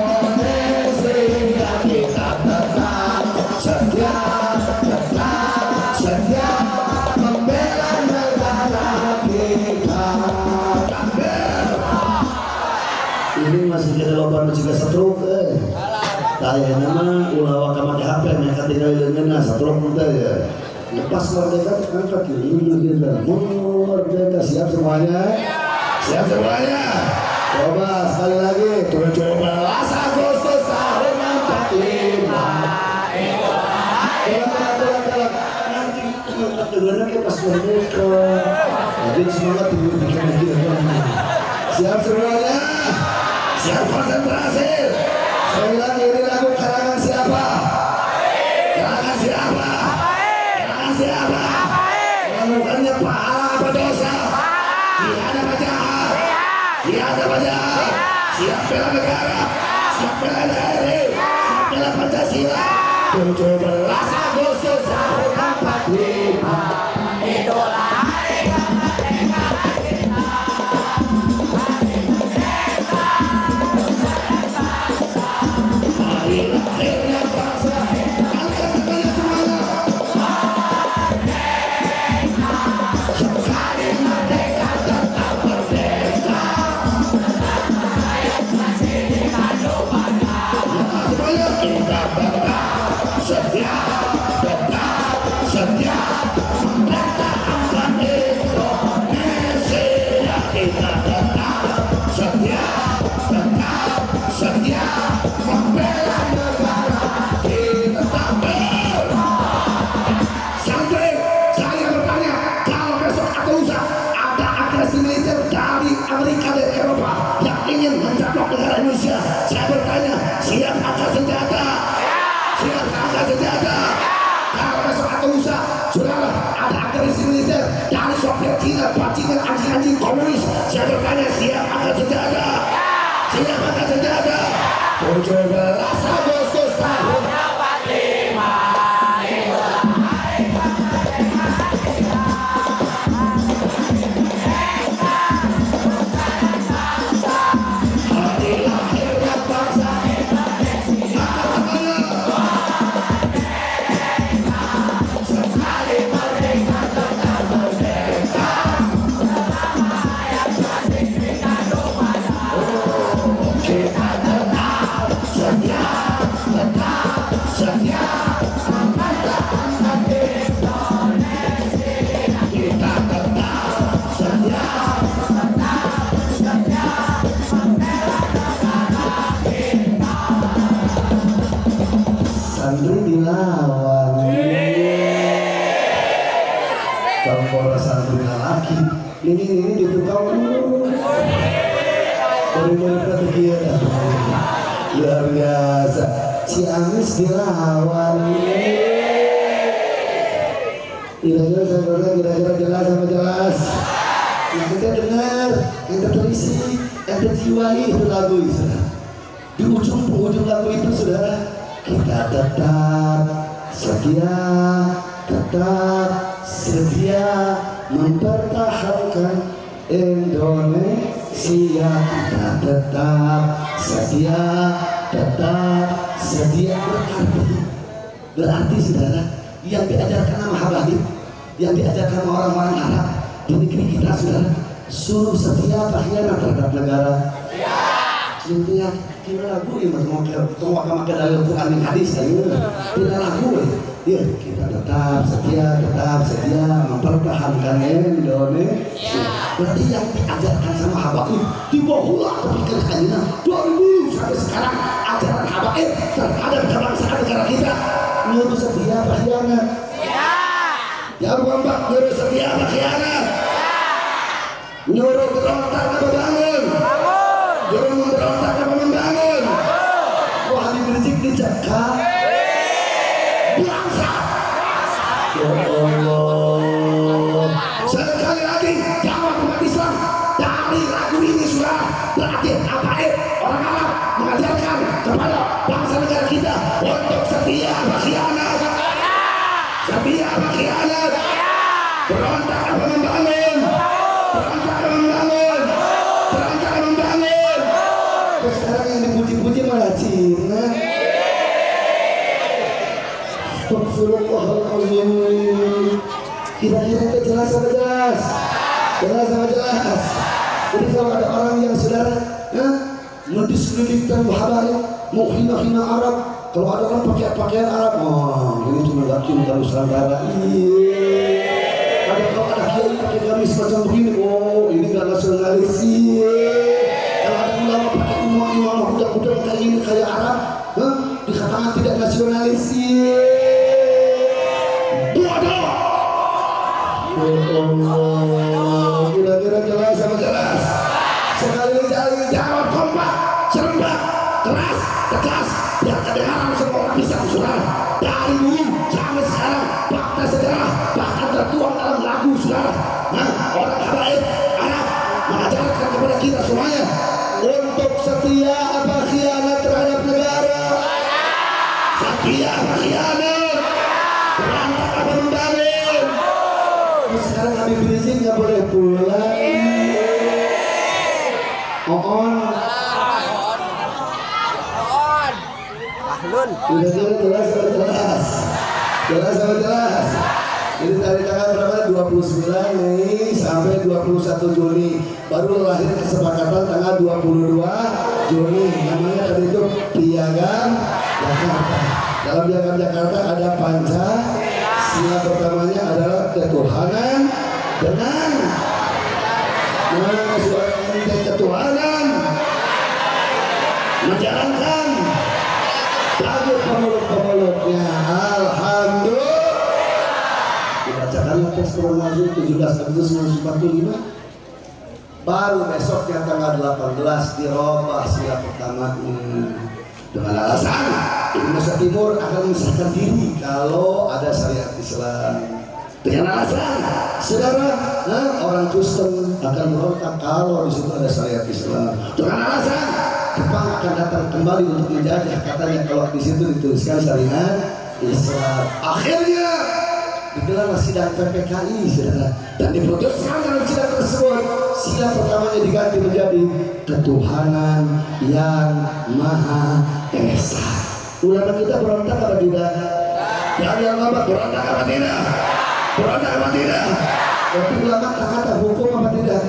Kita tetap setia, tetap setia membela negara kita. Ini masih jadi lomba juga stroke kayak nama ulah kamar HP mereka tinggal dengan stroke muda ya. Lepas merdeka angkat ini kita merdeka. Siap semuanya? Siap semuanya? Coba sekali lagi 17 Agustus tahun 45. Nanti dengarnya pas merdeka. Jadi semangat bikin lagi. Siap semuanya? Siap konsentrasi. Saya bilang ini lagu karangan siapa? Karangan siapa? Siapa? Melakukannya pahala apa dosa? Jihad apa jahat? Jihad apa jahat? Siap bela negara, siap bela NKRI, siap bela Pancasila. 17 Agustus tahun 45 itulah hari kemerdekaan kita. Hari merdeka, nusa dan bangsa, hari lahirnya bangsa. Angkat tangannya semuanya. Sekali merdeka tetap merdeka. Masih dikandung badan. Semuanya kita tetap setia, tetap setia mempertahankan Indonesia. Kita tetap setia, tetap setia membela negara kita. Takbir. Santri, saya bertanya, kalau besok atau lusa ada agresi militer dari Amerika dan Eropa yang ingin mencaplok negara Indonesia, saya bertanya, siap angkat senjata? Siap angkat senjata? Kalau besok atau lusa, saudara, ada agresi militer dari Soviet Cina, bajingan anjing-anjing komunis, saya bertanya, siap angkat senjata? Siap angkat senjata? 17 ini di tukang luar biasa. Si Amis dilawan. Kira-kira jelas sama jelas. Yang kita dengar, yang terisi, yang terjiwai itu lagu itu. Di ujung lagu itu saudara, kita tetap setia mempertahankan Indonesia. Kita tetap setia berarti saudara, yang diajarkan sama Habib, yang diajarkan sama orang-orang Arab di negeri kita saudara, suruh setia apa khianat terhadap negara? Setia. Tidak lagu ya, mau makan dalam Quran dan hadis ayo. Tidak lagu ya. Kita tetap setia mempertahankan Indonesia. Berarti yang diajarkan sama Habaib dibawa ke pikiran 2000 sampai sekarang ajaran Habaib terhadap kebangsaan negara kita. Nyuruh setia apa khianat? Ya Bapak, nyuruh setia apa khianat? Nyuruh berontak apa bangun? Nyuruh memberontak apa membangun? Kok Habib Rizik dijaga? Bangsa. Ya Allah. Sekali lagi jawab umat Islam dari lagu ini sudah berarti Habaib orang Arab mengajarkan kepada bangsa negara kita untuk setia apa khianat? Setia apa khianat? Berontak apa membangun? Berontak apa membangun? Berontak apa membangun? Terus sekarang yang dipuji-puji malah Cina. Astagfirullahaladzim. Kira-kira itu jelas sama jelas? Jelas sama jelas. Jadi kalau ada orang yang saudara mendiskreditkan Habaib, mau hina-hina Arab, kalau ada orang pakai pakaian Arab, ini cuma gak cinta Nusantara. Kalau ada kiai pakai gamis macam begini, ini gak nasionalis. Kalau ada ulama pakai imam kuda-kuda kayak ini kayak Arab, dikatakan tidak nasionalis. Bodoh. Allah, kira-kira jelas sama jelas. Sekali lagi jawab kompak, serempak, keras, tegas, biar kedengaran semua orang bisa saudara. Dari dulu sampai sekarang fakta sejarah bahkan tertuang dalam lagu saudara. Orang Habaib Arab mengajarkan kepada kita semuanya untuk setia apa khianat terhadap negara. Setia apa khianat? Berontak apa membangun? Sekarang Habib Rizik nggak boleh pulang. Udah jelas. Jadi dari tanggal berapa? 29 Mei sampai 21 Juni. Baru lahir kesepakatan tanggal 22 Juni. Namanya tadi itu Piagam Jakarta. Dalam Piagam Jakarta ada Pancasila, pertamanya adalah ketuhanan dengan ketuhanan menjalankan bagi pemeluk-pemeluknya. Alhamdulillah. Dibacakanlah teks proklamasi 17 Agustus 1945. Baru besoknya tanggal 18 dirubah sila pertamanya dengan alasan Indonesia Timur akan memisahkan diri kalau ada syariat Islam. Dengan alasan saudara, orang Kristen akan berontak kalau di situ ada syariat Islam. Dengan alasan Jepang akan datang kembali untuk menjajah, katanya kalau di situ dituliskan syariat Islam. Akhirnya digelarlah sidang PPKI saudara, dan diputuskan dalam sidang tersebut sila pertamanya diganti menjadi ketuhanan yang Maha Esa. Ulama kita berontak apa tidak? Dari ulama berontak apa tidak? Berontak apa tidak? Tapi ulama kata hukum apa tidak?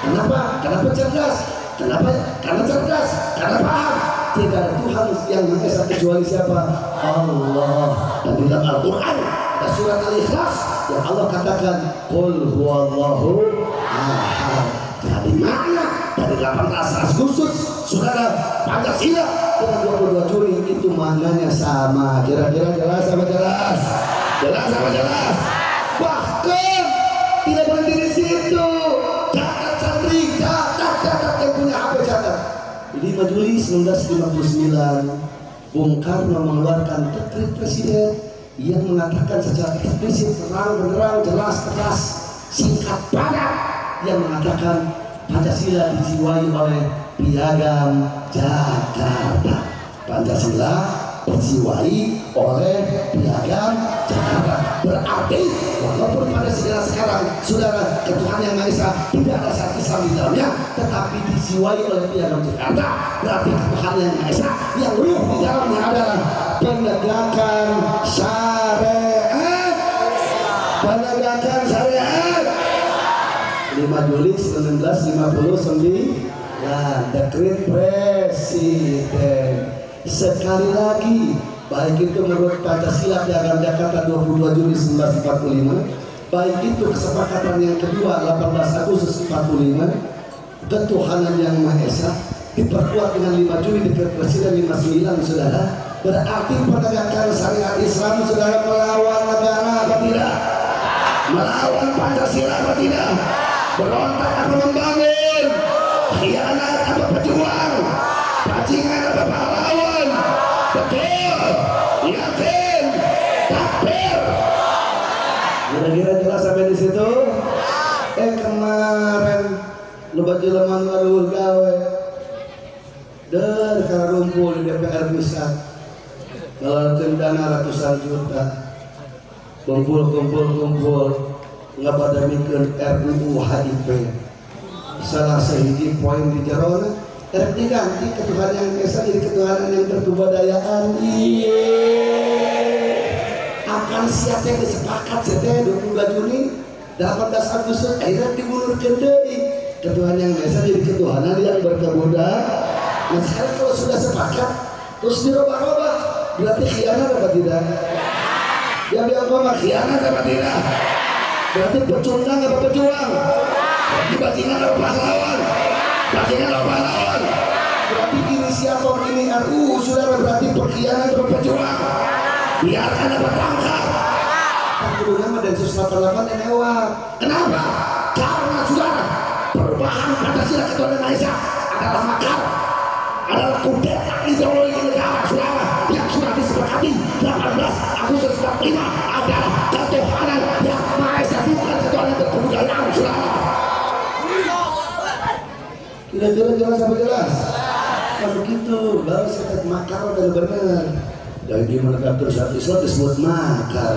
Kenapa? Kenapa cerdas? Kenapa? Karena cerdas, karena paham. Tidak ada Tuhan yang Maha Esa kecuali siapa? Allah. Dan di dalam Al-Quran ada surat Al-Ikhlas yang Allah katakan Qul huwallahu ahad. Jadi mana dari 18 Agustus saudara Pancasila dengan 22 Juli itu maknanya sama. Kira-kira jelas sama jelas? Jelas sama jelas? Bahkan tidak berhenti di situ. 1959 Bung Karno mengeluarkan dekret presiden yang mengatakan secara eksplisit, terang benderang, jelas tegas, singkat padat, yang mengatakan Pancasila dijiwai oleh Piagam Jakarta. Pancasila dijiwai oleh Piagam Jakarta. Berarti walaupun Pancasila sekarang saudara ketuhanan yang Maha Esa tidak ada syarat Islam di dalamnya, tetapi dijiwai oleh Piagam Jakarta, berarti ketuhanan yang Maha Esa yang ruh di dalamnya adalah penegakan syariat. Penegakan syariat. 5 Juli 1959 dekret presiden. Sekali lagi, baik itu menurut Pancasila Piagam Jakarta 22 Juli 1945, baik itu kesepakatan yang kedua 18 Agustus 45, ketuhanan yang Maha Esa diperkuat dengan 5 Juli dekret presiden 59, saudara. Berarti penegakan syariat Islam, saudara, melawan negara apa tidak? Melawan Pancasila apa tidak? Berontak apa membangun? Khianat apa pejuang? Bajingan apa pahlawan? Betul, yakin, takbir. Kira-kira jelas sampai di situ? Kemarin lu baju lemah ngaluhur gawe dari karena rumpul di DPR pusat, ngeluarin dana ratusan juta, kumpul nggak pada mikir RUU HIP. Salah sehiji poin di jerona diganti ketuhanan yang Esa jadi ketuhanan yang berkebudayaan. Akan siapa yang disepakat CT 22 Juni 18 Agustus akhirnya dimundurkan deui ketuhanan yang Esa jadi ketuhanan yang berkebudayaan. Nah sekarang kalau sudah sepakat terus dirubah-rubah, berarti khianat apa tidak? Ya bilang apa khianat apa tidak? Berarti pecundang apa pejuang? Berarti bajingan apa pahlawan? Bajingan apa pahlawan? Berarti inisiator ini RUU, saudara, berarti pengkhianat apa pejuang? Biarkan apa tangkap? Kan dulunya mah Densus 88 yang lewat. Kenapa? Karena saudara, perubahan Pancasila ketuhanan Maha Esa adalah makar, adalah kudeta ideologi negara, saudara, yang sudah disepakati 18 Agustus 45 adalah ketuhanan yang Maha Esa, bukan ketuhanan berkebudayaan, saudara. Kira-kira jelas apa jelas? Nah begitu, baru sekat makar dan benar. Dari dia menegakkan syariat Islam disebut makar.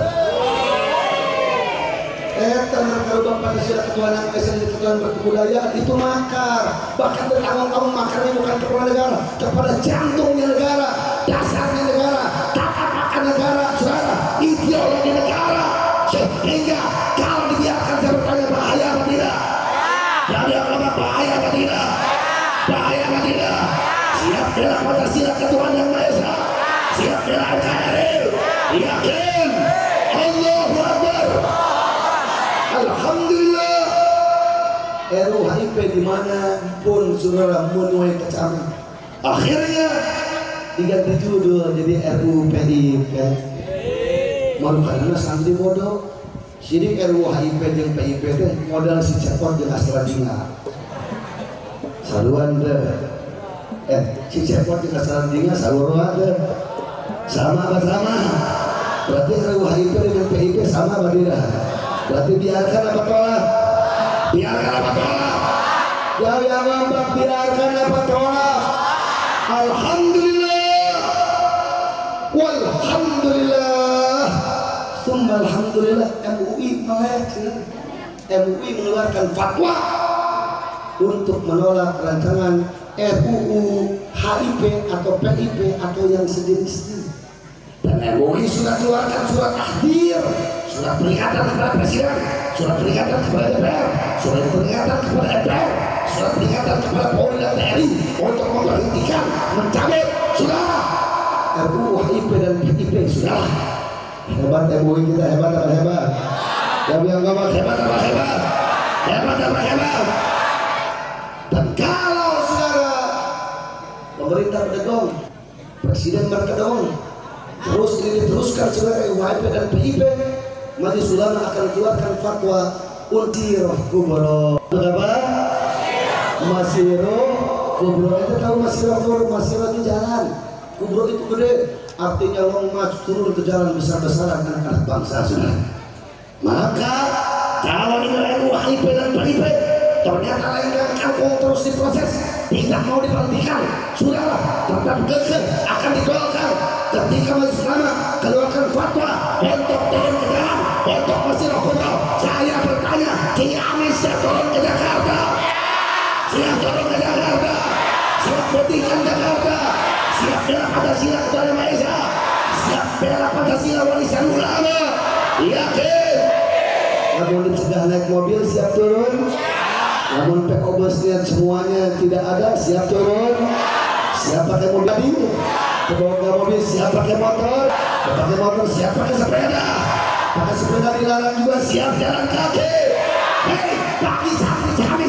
Kalau Bapak Pancasila ketuhanan Maha Esa jadi ketuhanan berkebudayaan itu makar. Bahkan bertanggung-tanggung makarnya bukan kepada negara, kepada jantungnya negara, dasarnya negara, tata makan negara, saudara, ideologi negara. Sehingga kalau dibiarkan, saya bertanya, bahaya apa tidak? Jadi apa bahaya apa tidak? Bahaya apa tidak? Siap bela Pancasila ketuhanan yang Maha Esa, siap bela NKRI, yakin, Allahu Akbar. Alhamdulillah. RUU HIP dimana pun saudara menuai kecaman. Akhirnya diganti judul jadi RUU PIP. Malu karena santri bodoh. Jadi RUU HIP dan PIP itu modal si cepot jeung AstraZeneca. Saluan deh. Si cepot jeung AstraZeneca saluruan deh. Sama apa sama? Berarti RUU HIP dengan PIP sama apa tidak? Berarti biarkan apa tolak? Biarkan apa tolak? Ya yang ngambak biarkan apa tolak? Alhamdulillah, walhamdulillah, summa alhamdulillah. MUI mengeluarkan fatwa untuk menolak rancangan RUU HIP atau PIP atau yang sejenisnya. Dan MUI sudah keluarkan surat tahdir, surat peringatan kepada Presiden, surat peringatan kepada DPR, surat peringatan kepada MPR, surat peringatan kepada Polri dan TNI untuk memberhentikan, mencabut, saudara, RUU HIP dan PIP, saudara. Hebat MUI kita, hebat apa hebat? Yang bilang ngomong hebat apa hebat? Hebat apa hebat? Dan kalau saudara pemerintah berdegong, Presiden berkedong, terus ini diteruskan saudara HIP dan PIP, Majelis Ulama akan keluarkan fatwa untir kubro. Apa? Masiru kubro itu tahu masih lagi jalan. Kubro itu gede, artinya long march turun ke jalan besar-besaran anak-anak bangsa sudah. Maka kalau nilai HIP dan PIP ternyata lain kampung terus diproses, tidak mau diperhentikan, sudahlah tetap kekeh akan digolkan ketika Majelis Ulama keluarkan fatwa untuk turun ke jalan untuk Masjidil Kubro. Saya bertanya, Ciamis siap turun ke Jakarta? Siap turun ke Jakarta? Siap pentingkan Jakarta? Siap bela Pancasila kepada Malaysia? Siap bela Pancasila warisan ulama? Yakin? Namun dicegah naik mobil siap turun? Namun PO bus lihat semuanya tidak ada siap turun? Siap pakai mobil? Kebawa mobil siap pakai motor? Pakai motor siap pakai sepeda? Pakai sepeda dilarang juga siap jalan kaki? Hei, bagi santri kami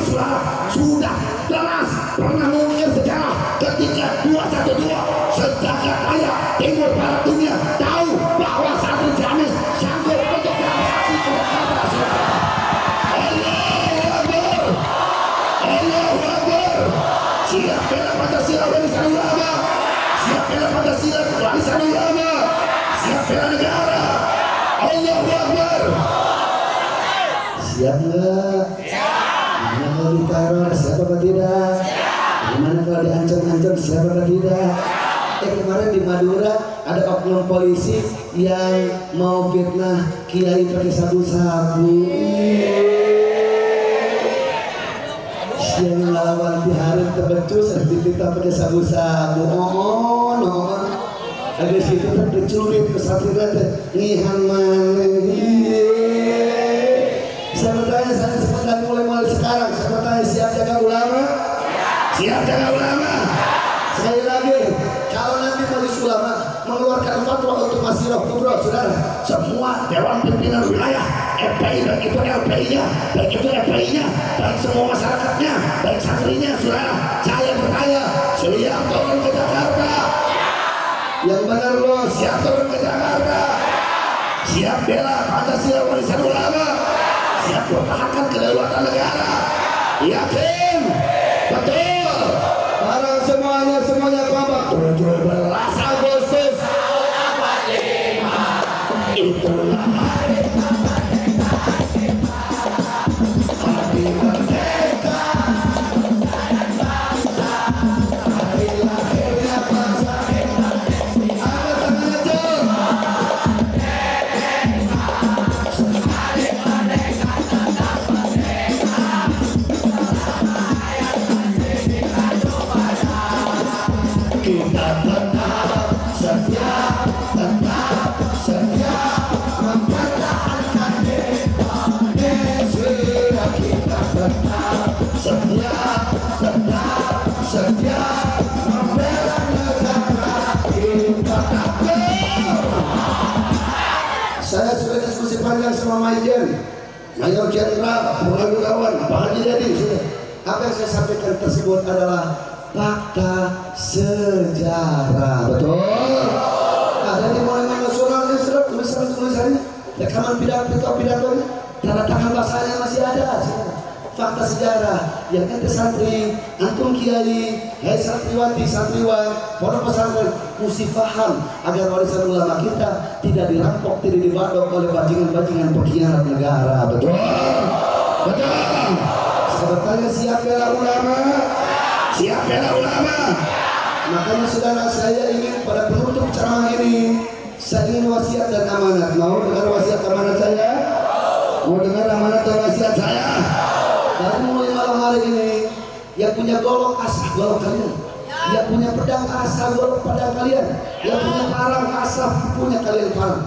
sudah jelas pernah mengukir sejarah ketika 212 sejagat raya timur barat dunia tahu bahwa santri Ciamis sanggup untuk transaksi ke Jakarta. Allahu Akbar. Siap bela Pancasila warisan ulama, siap bela Pancasila warisan ulama, siap bela negara. Allahu Akbar. Siap nggak? Gimana kalau diteror? Siap apa tidak? Gimana kalau diancam-ancam? Siap apa tidak? Kemarin di Madura ada oknum polisi yang mau fitnah kiai pakai sabu-sabu. Yang ngelawan di hari terbecus kita pakai sabu-sabu. Oh, no. Ada situ kan dicurit pesantren ngihan mana. Saya bertanya, saya sebentar mulai sekarang. Saya bertanya, siap jaga ulama? Siap jaga ulama? Sekali lagi, kalau nanti Majelis Ulama mengeluarkan fatwa untuk Masjidil Kubro, saudara, semua Dewan Pimpinan Wilayah, FPI, baik itu LPI-nya, baik itu FPI-nya, baik semua masyarakatnya, baik santrinya, saudara, saya bertanya, siap turun ke Jakarta? Yang benar loh, siap turun ke Jakarta? Siap bela Pancasila warisan ulama? Siap pertahankan kedaulatan negara? Yakin? Betul? Barang semuanya kompak 17 Agustus itulah hari merdeka, hari lahirnya bangsa Indonesia. Angkat tangan aja. Kita tetap setia mempertahankan Indonesia. Kita tetap setia membela negara kita. Saya sudah diskusi panjang sama Mayor Jenderal Purnawirawan Pak Haji Dedi. Apa yang saya sampaikan tersebut adalah fakta sejarah, betul? Ada di monumen nasional surat tulisannya, rekaman pidato-pidatonya, tanda tangan bahasanya masih ada. Fakta sejarah yang ente santri, antum kiai, hai santriwati, santriwan, pondok pesantren mesti paham agar warisan ulama kita tidak dirampok, tidak dibadok oleh bajingan-bajingan pengkhianat negara, betul? Betul. Saya bertanya, siap bela ulama? Siap bela ulama? Makanya saudara, saya ingin pada penutup ceramah ini, saya ingin wasiat dan amanat. Mau dengar wasiat amanat saya? Mau dengar amanat dan wasiat saya? Dari mulai malam hari ini, yang punya golok asah golok kalian, yang punya pedang asah golok pedang kalian, yang punya parang asah punya kalian parang.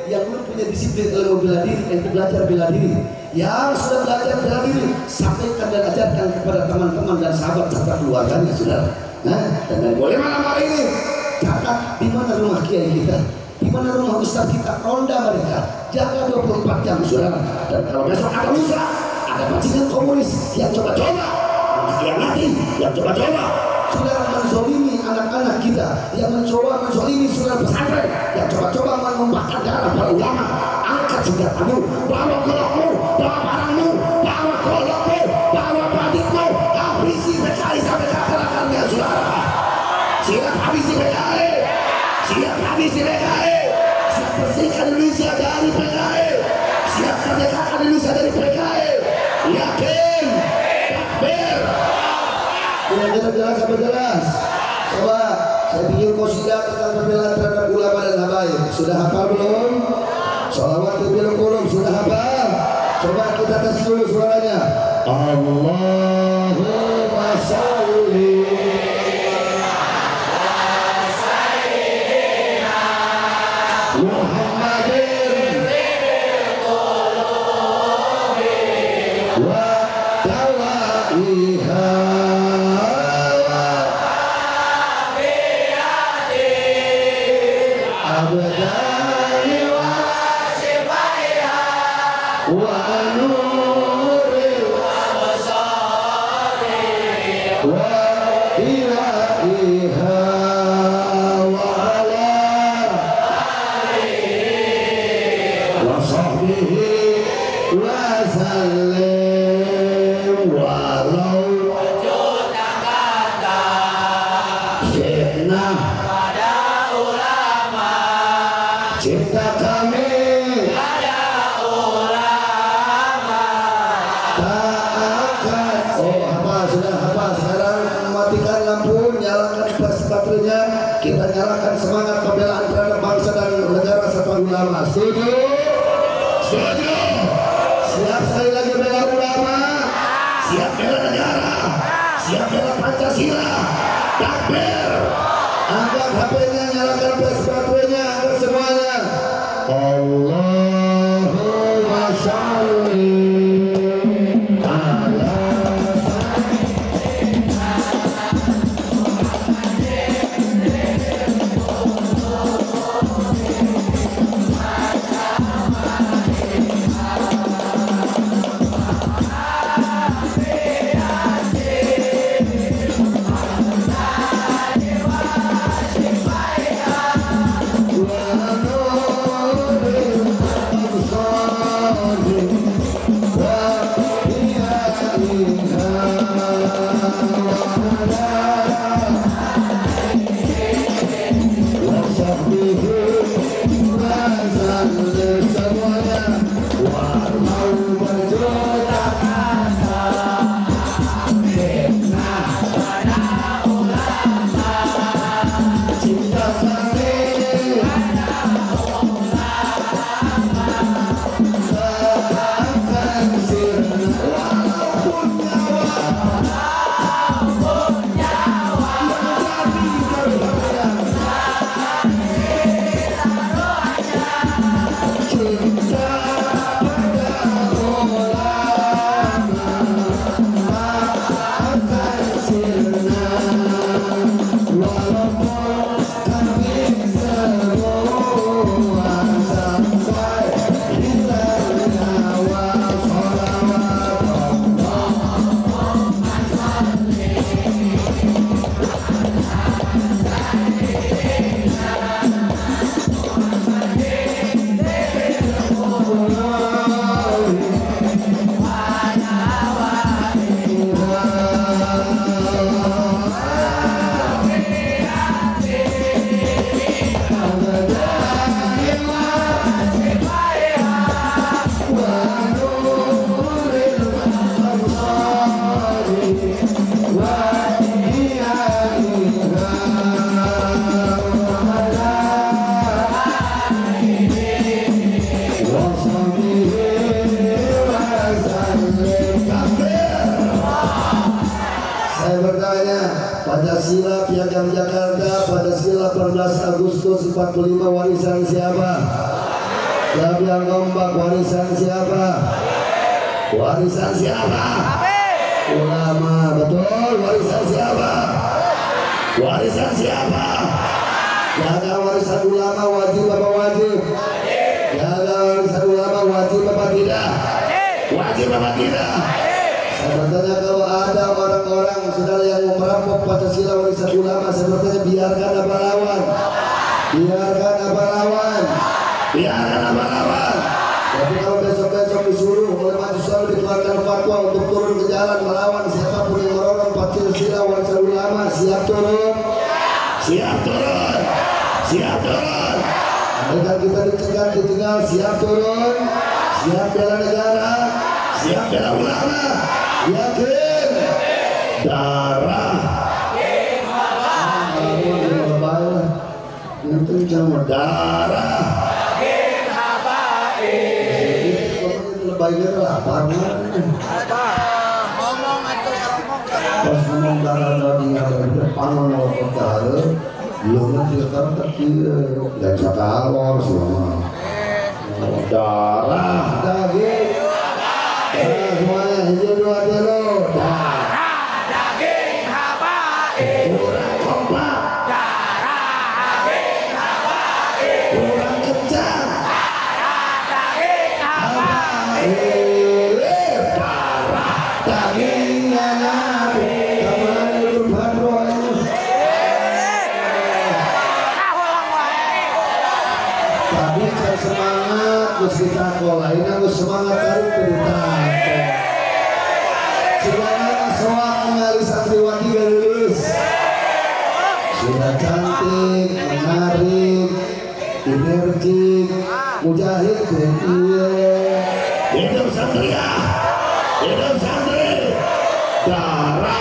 Yang belum punya disiplin ilmu bela diri, yang belajar bela diri, yang sudah belajar bela diri, sampaikan dan ajarkan kepada teman-teman dan sahabat-sahabat keluarganya, saudara. Nah, dan boleh malam hari ini catat di mana rumah kiai kita, di mana rumah ustaz kita, ronda mereka, jaga 24 jam, saudara. Dan kalau besok ada lusa, ada bajingan komunis yang coba-coba mengkhianati, yang coba-coba saudara menzolimi anak-anak kita, yang mencoba menzolimi saudara pesantren, yang coba-coba menumpahkan darah para ulama. Angkat senjatamu, bawa golokmu, bawa parangmu, bawa golokmu, bawa badikmu, habisi PKI sampai ke akar Siap habisi PKI, siap habisi PKI, siap bersihkan Indonesia dari PKI, siap merdekakan Indonesia dari PKI. Yakin, takbir. Kira-kira jelas apa jelas? Coba saya bikin qasidah tentang pembelaan terhadap ulama dan habaib. Sudah hafal belum? Sholawat bil qulub sudah hafal? Coba kita tes dulu suaranya. Allahumma sholli Muhammadin wa dawaiha abadani wa sifaiha wa nuril absari wa ilaiha wa ala wa sahbihi wa sallim walau fitnah pada ulama cinta kami pada ulama tak akan. Oh apa sudah apa sekarang mematikan lampu, nyalakan flash baterainya, kita nyalakan semangat pembelaan terhadap bangsa dan negara serta ulama. Setuju? Setuju? Siap sekali lagi bela ulama, siap bela negara, siap bela Pancasila. Takbir. Angkat HP-nya, nyalakan flash baterainya, angkat semuanya. Allahumma sholli ala Pancasila Piagam Jakarta Pancasila 14 Agustus 45 warisan siapa? Piagam Gombak warisan siapa? Warisan siapa? Ulama. Betul. Warisan siapa? Warisan siapa? Jaga warisan ulama wajib apa wajib? Jaga warisan ulama wajib apa tidak? Wajib apa tidak? Sebetulnya kalau ada orang-orang saudara yang merampok Pancasila warisan ulama, sebetulnya biarkan apa lawan, biarkan apa lawan, biarkan apa lawan. Tapi kalau besok-besok disuruh oleh majelis ulama dikeluarkan fatwa untuk turun ke jalan melawan siapapun yang merorong Pancasila warisan ulama, siap turun, siap turun, siap turun. Mereka kita dicegat, siap turun, siap bela negara, siap bela ulama, yakin darah. Yang kencang darah. Lebaynya lapar. Pas ngomong darah dari depan ngomong darah, belum nanti kan terkira dan sakalor semua. Darah daging, semuanya hijau dua dulu. Darah daging habaib, kurang kompak. Darah daging habaib, kurang kencang. Darah daging habaib, darah dagingnya Nabi. Tapi saya semangat, terus kita kolain, aku semangat kali cerita. Semangat soal ngali santriwati garis. Sudah cantik, menarik, energik, mujahid dan hidup satria, hidup santri, darah.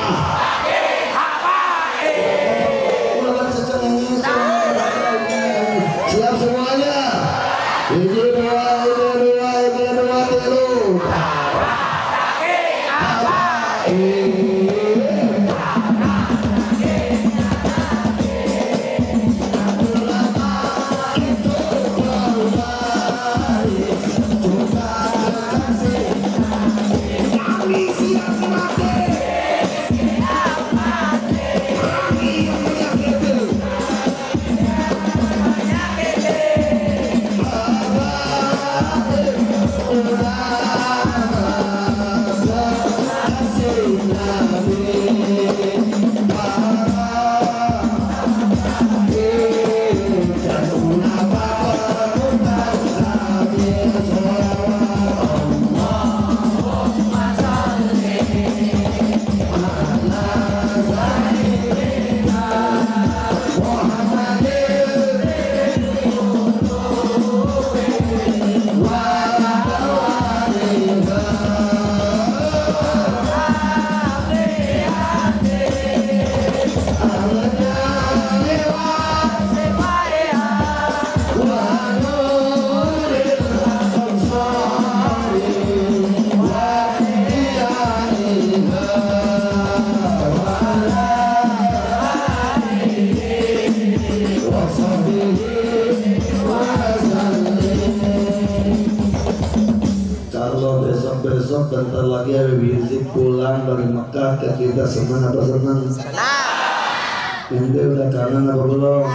Siap semuanya. Ini dua telu. Kalau besok-besok bentar lagi Habib Rizik pulang dari Mekah, ke kita senang apa senang? Ente udah kangen apa belum?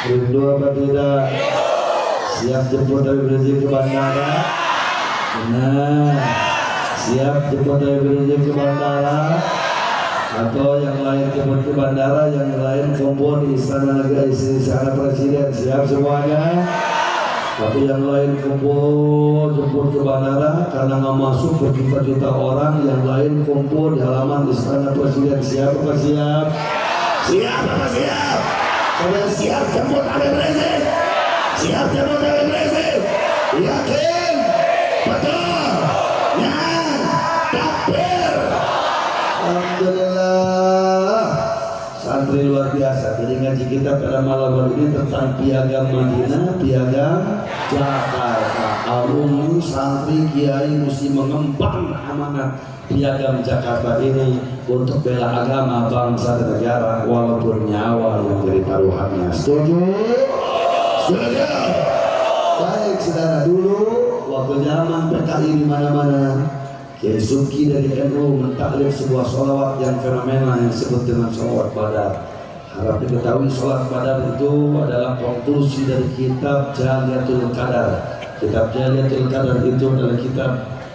Rindu apa tidak? Siap jemput Habib Rizik ke bandara? Benar. Siap jemput Habib Rizik ke bandara? Atau yang lain jemput ke bandara, yang lain kumpul di Istana Negara, Istana Presiden? Siap semuanya? Tapi yang lain kumpul jemput ke bandara karena nggak masuk berjuta-juta orang, yang lain kumpul di halaman Istana Presiden. Siap apa siap? Siap apa siap? Kalian siap jemput Habib Rizik? Siap jemput Habib Rizik? Yakin? Betul? Nyan? Takbir? Alhamdulillah. Santri luar biasa. Jadi ngaji kita pada malam hari ini tentang Piagam Madinah, Piagam Jakarta. Alumni santri kiai mesti mengemban amanat Piagam Jakarta ini untuk bela agama, bangsa dan negara, walaupun nyawa yang jadi taruhannya. Setuju? Setuju? Baik saudara, dulu waktu zaman PKI di mana-mana, Kiai Subki dari NU mentaklif sebuah sholawat yang fenomena yang disebut dengan sholawat Badar. Harap diketahui sholawat Badar itu adalah konklusi dari kitab Jaliyatul Qadar. Kitab Jaliyatul Qadar itu adalah kitab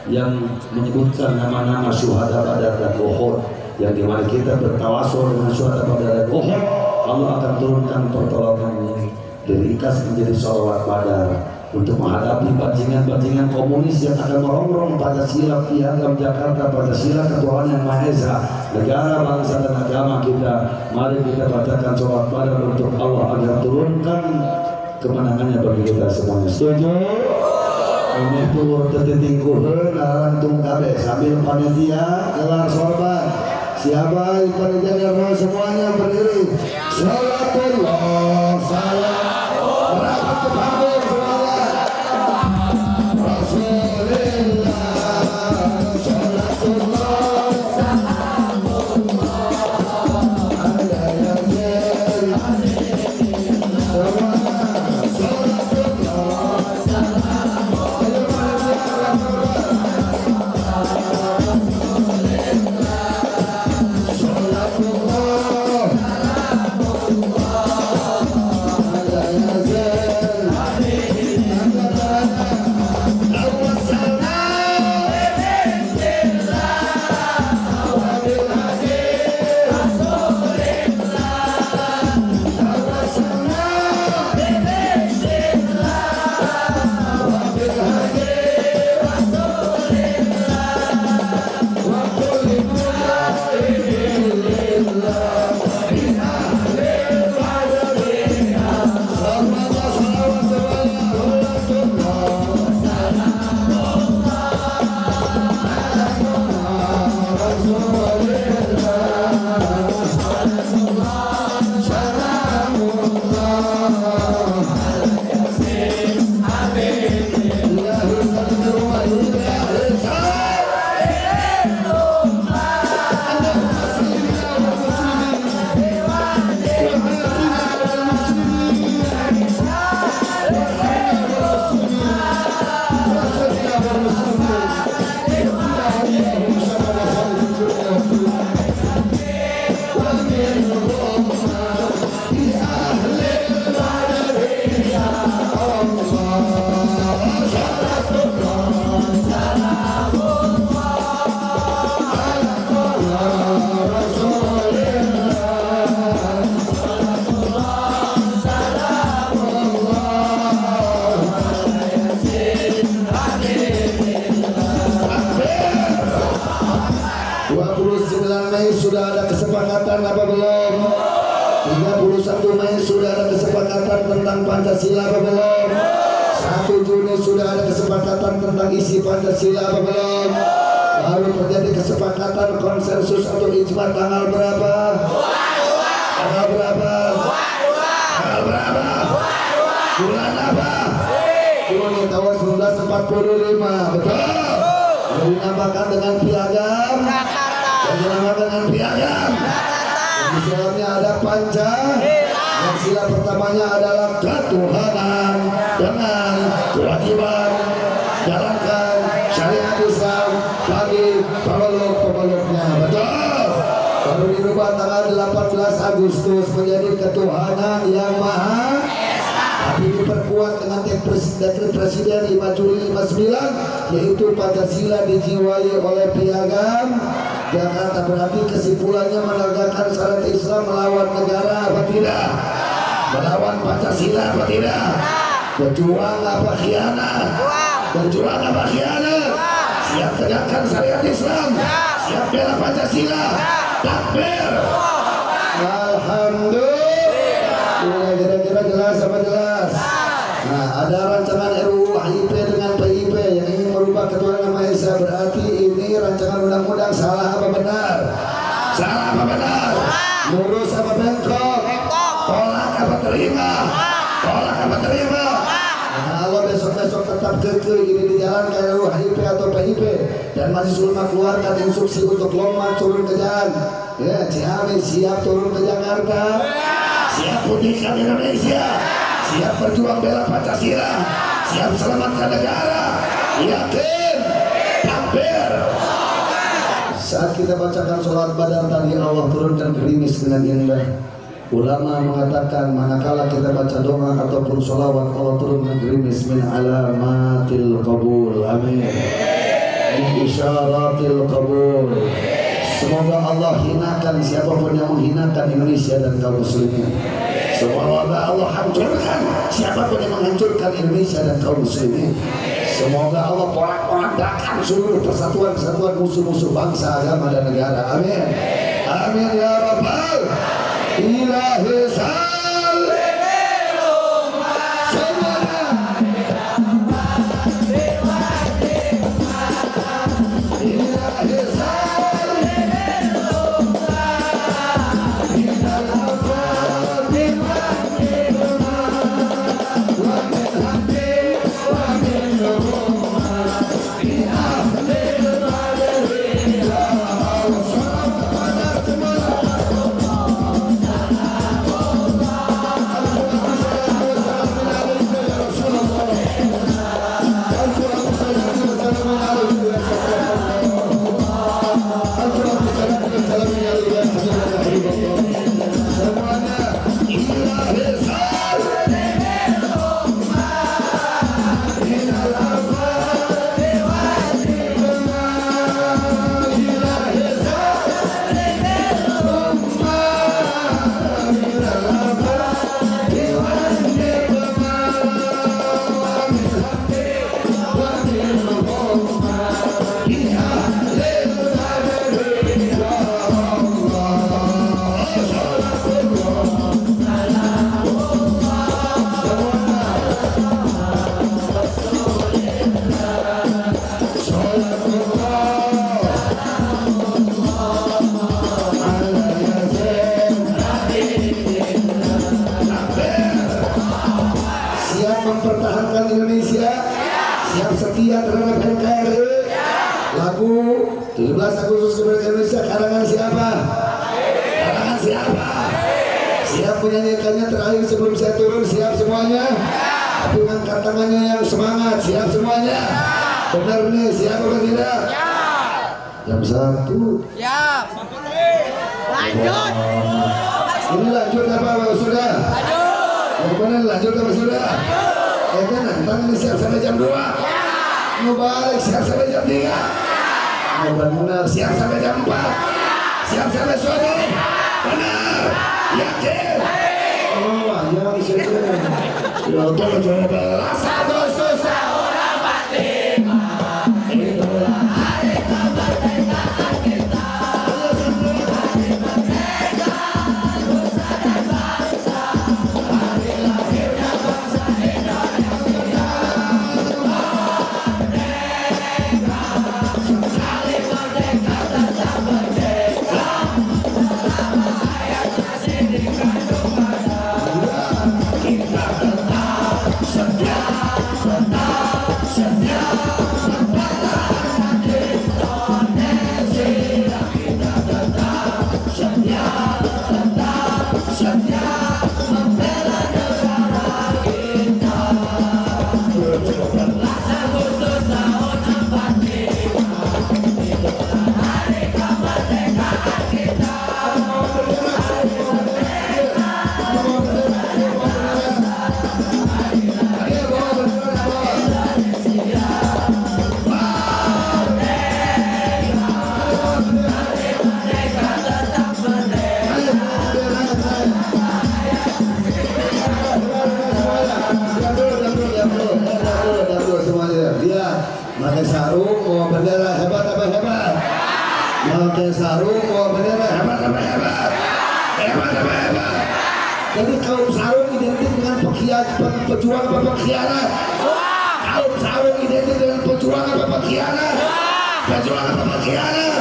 yang menyebutkan nama-nama syuhada Badar dan Uhud, yang dimana kita bertawasul dengan syuhada Badar dan Uhud, Allah akan turunkan pertolongannya, diringkas menjadi sholawat Badar. untuk menghadapi bajingan-bajingan komunis yang akan merongrong Pancasila, Piagam Jakarta, Pancasila, ketuhanan yang Maha Esa, negara, bangsa dan agama kita. Mari kita bacakan sholat pada untuk Allah agar turunkan kemenangannya bagi kita semuanya. Setuju? Ini pur tetingguheun larantung kabeh sambil panitia gelar sorban. Siapa panitia gelar semuanya berdiri. Salatullah salam. Merapat ke panggung semuanya. Rasulillah salatullah salamullah. Sudah ada kesepakatan apa belum? 31 Mei sudah ada kesepakatan tentang Pancasila apa belum? 1 Juni sudah ada kesepakatan tentang isi Pancasila apa belum? Lalu terjadi kesepakatan konsensus atau ijma tanggal berapa? Tanggal berapa? Tanggal berapa? Bulan apa? Juni tahun 1945, betul? Yang dinamakan dengan piagam yang dinamakan dengan piagam. Di dalamnya ada Pancasila. Sila pertamanya adalah ketuhanan dengan kewajiban jalankan syariat Islam bagi pemeluk-pemeluknya. Betul. Baru dirubah tanggal 18 Agustus menjadi ketuhanan yang maha. Tapi diperkuat dengan dekret Presiden 5 Juli 59, yaitu Pancasila dijiwai oleh piagam Jakarta. Berarti kesimpulannya menegakkan syariat Islam melawan negara apa tidak? Melawan Pancasila apa tidak? Berjuang apa khianat? Berjuang apa khianat? Siap tegakkan syariat Islam, siap bela Pancasila. Takbir. Alhamdulillah. Kira-kira jelas apa jelas? Nah, ada rancangan RUU HIP dengan PIP yang ingin merubah ketuhanan Maha Esa. Berarti ini rancangan undang-undang salah apa benar? Salah apa benar? Lurus apa bengkok? Tolak apa terima? Tolak apa terima? Nah, kalau besok-besok tetap kekeh ini dijalankan RUU HIP atau PIP dan masih Sulma keluarkan instruksi untuk lomba turun ke jalan, ya Ciamis siap turun ke Jakarta, siap putihkan Indonesia, siap berjuang bela Pancasila, siap selamatkan negara. Yakin? Takbir. Saat kita bacakan sholat badar tadi, Allah turunkan gerimis dengan indah. Ulama mengatakan manakala kita baca doa ataupun sholawat, Allah turunkan gerimis min alamatil qabul. Amin. Min isyaratil qabul. Semoga Allah hinakan siapapun yang menghinakan Indonesia dan kaum muslimin. Semoga Allah hancurkan siapapun yang menghancurkan Indonesia dan kaum muslimin. Semoga Allah porak-porandakan seluruh persatuan-kesatuan musuh-musuh bangsa, agama dan negara. Amin. Amin ya rabbal ilahi. Mempertahankan Indonesia, siap setia terhadap NKRI. Lagu 17 Agustus kemerdekaan Indonesia karangan siapa? Karangan siapa? Siap menyanyikannya terakhir sebelum saya turun, siap semuanya? Tapi angkat tangannya yang semangat, siap semuanya? Benar nih, siap atau tidak? Jam 1. Ya. Lanjut. Ini lanjut apa sudah? Lanjut. Lanjut apa sudah? Kan nantang ini siap sampai jam 2. Mau balik siap sampai jam 3. Mau benar siap sampai jam 4. Siap sampai sore. Benar. Yakin. Oh, yang situ. Ya, tolong coba. Agustus tahun 45. Itulah hari kemerdekaan kita. Hari merdeka, nusa dan bangsa. Hari lahirnya bangsa Indonesia. Merdeka, sekali merdeka tetap merdeka. Selama hayat masih dikandung badan, kita tetap setia, mempertahankan Indonesia. Kita tetap setia, membela negara kita. 17 Agustus tahun 45, itulah hari kemerdekaan kita. Hari merdeka, pakai sarung mau bendera hebat apa hebat? Pakai sarung mau bendera hebat apa hebat? Hebat apa hebat? Jadi kaum sarung identik dengan pejuang apa pengkhianat? Kaum sarung identik dengan pejuang apa pengkhianat? Pejuang apa pengkhianat?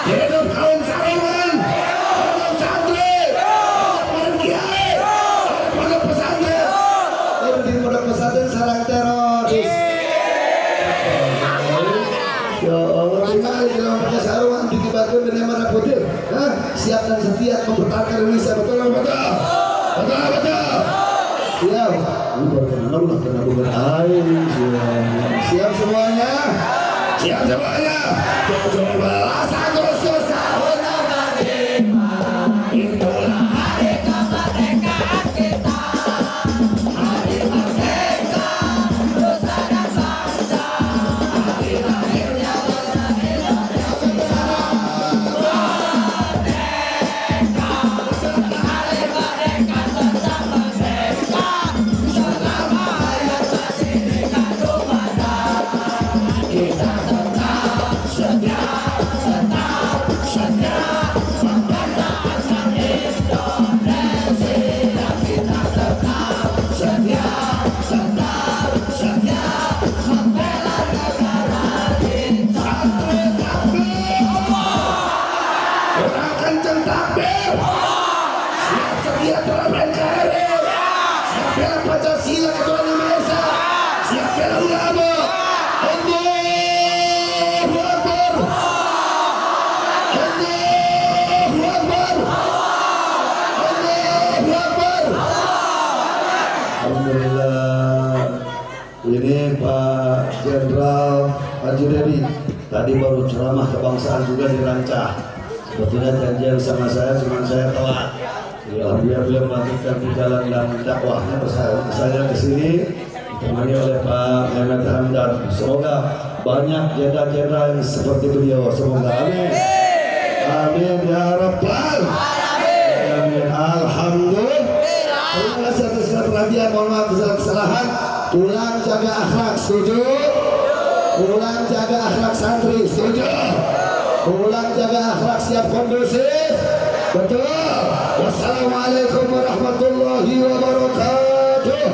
Hidup kaum sarungan, kaum santri, kaum kiai, kaum pesantren. Di pondok pesantren sarang teroris. Ya Allah, tinggal dalam pakai sarung dikibarkan bendera merah putih. Siap dan setia mempertahankan Indonesia. Betul atau betul? Betul. Siap. Siap semuanya. Siap semuanya. 17 Agustus tahun 45. Itulah hari kemerdekaan kita. Hari merdeka, nusa dan bangsa. Hari lahirnya bangsa Indonesia. Merdeka, hari merdeka tetap Allahu Akbar. Allahu Akbar. Allahu Akbar. Alhamdulillah. Ini Pak Jenderal Haji Dedi tadi baru ceramah kebangsaan juga di Rancah. Sebetulnya janjian sama saya, cuma saya telat. Alhamdulillah beliau melanjutkan perjalanan dan dakwahnya bersama saya ke sini ditemani oleh Pak Mehmet Hamdan. Semoga banyak jenderal-jenderal yang seperti beliau. Semoga amin. Amin ya rabbal alamin. Alhamdulillah. Terima kasih atas perhatian. Mohon maaf atas kesalahan. Pulang jaga akhlak, setuju? Pulang jaga akhlak santri, setuju? Pulang jaga akhlak siap kondusif, betul? Wassalamualaikum warahmatullahi wabarakatuh.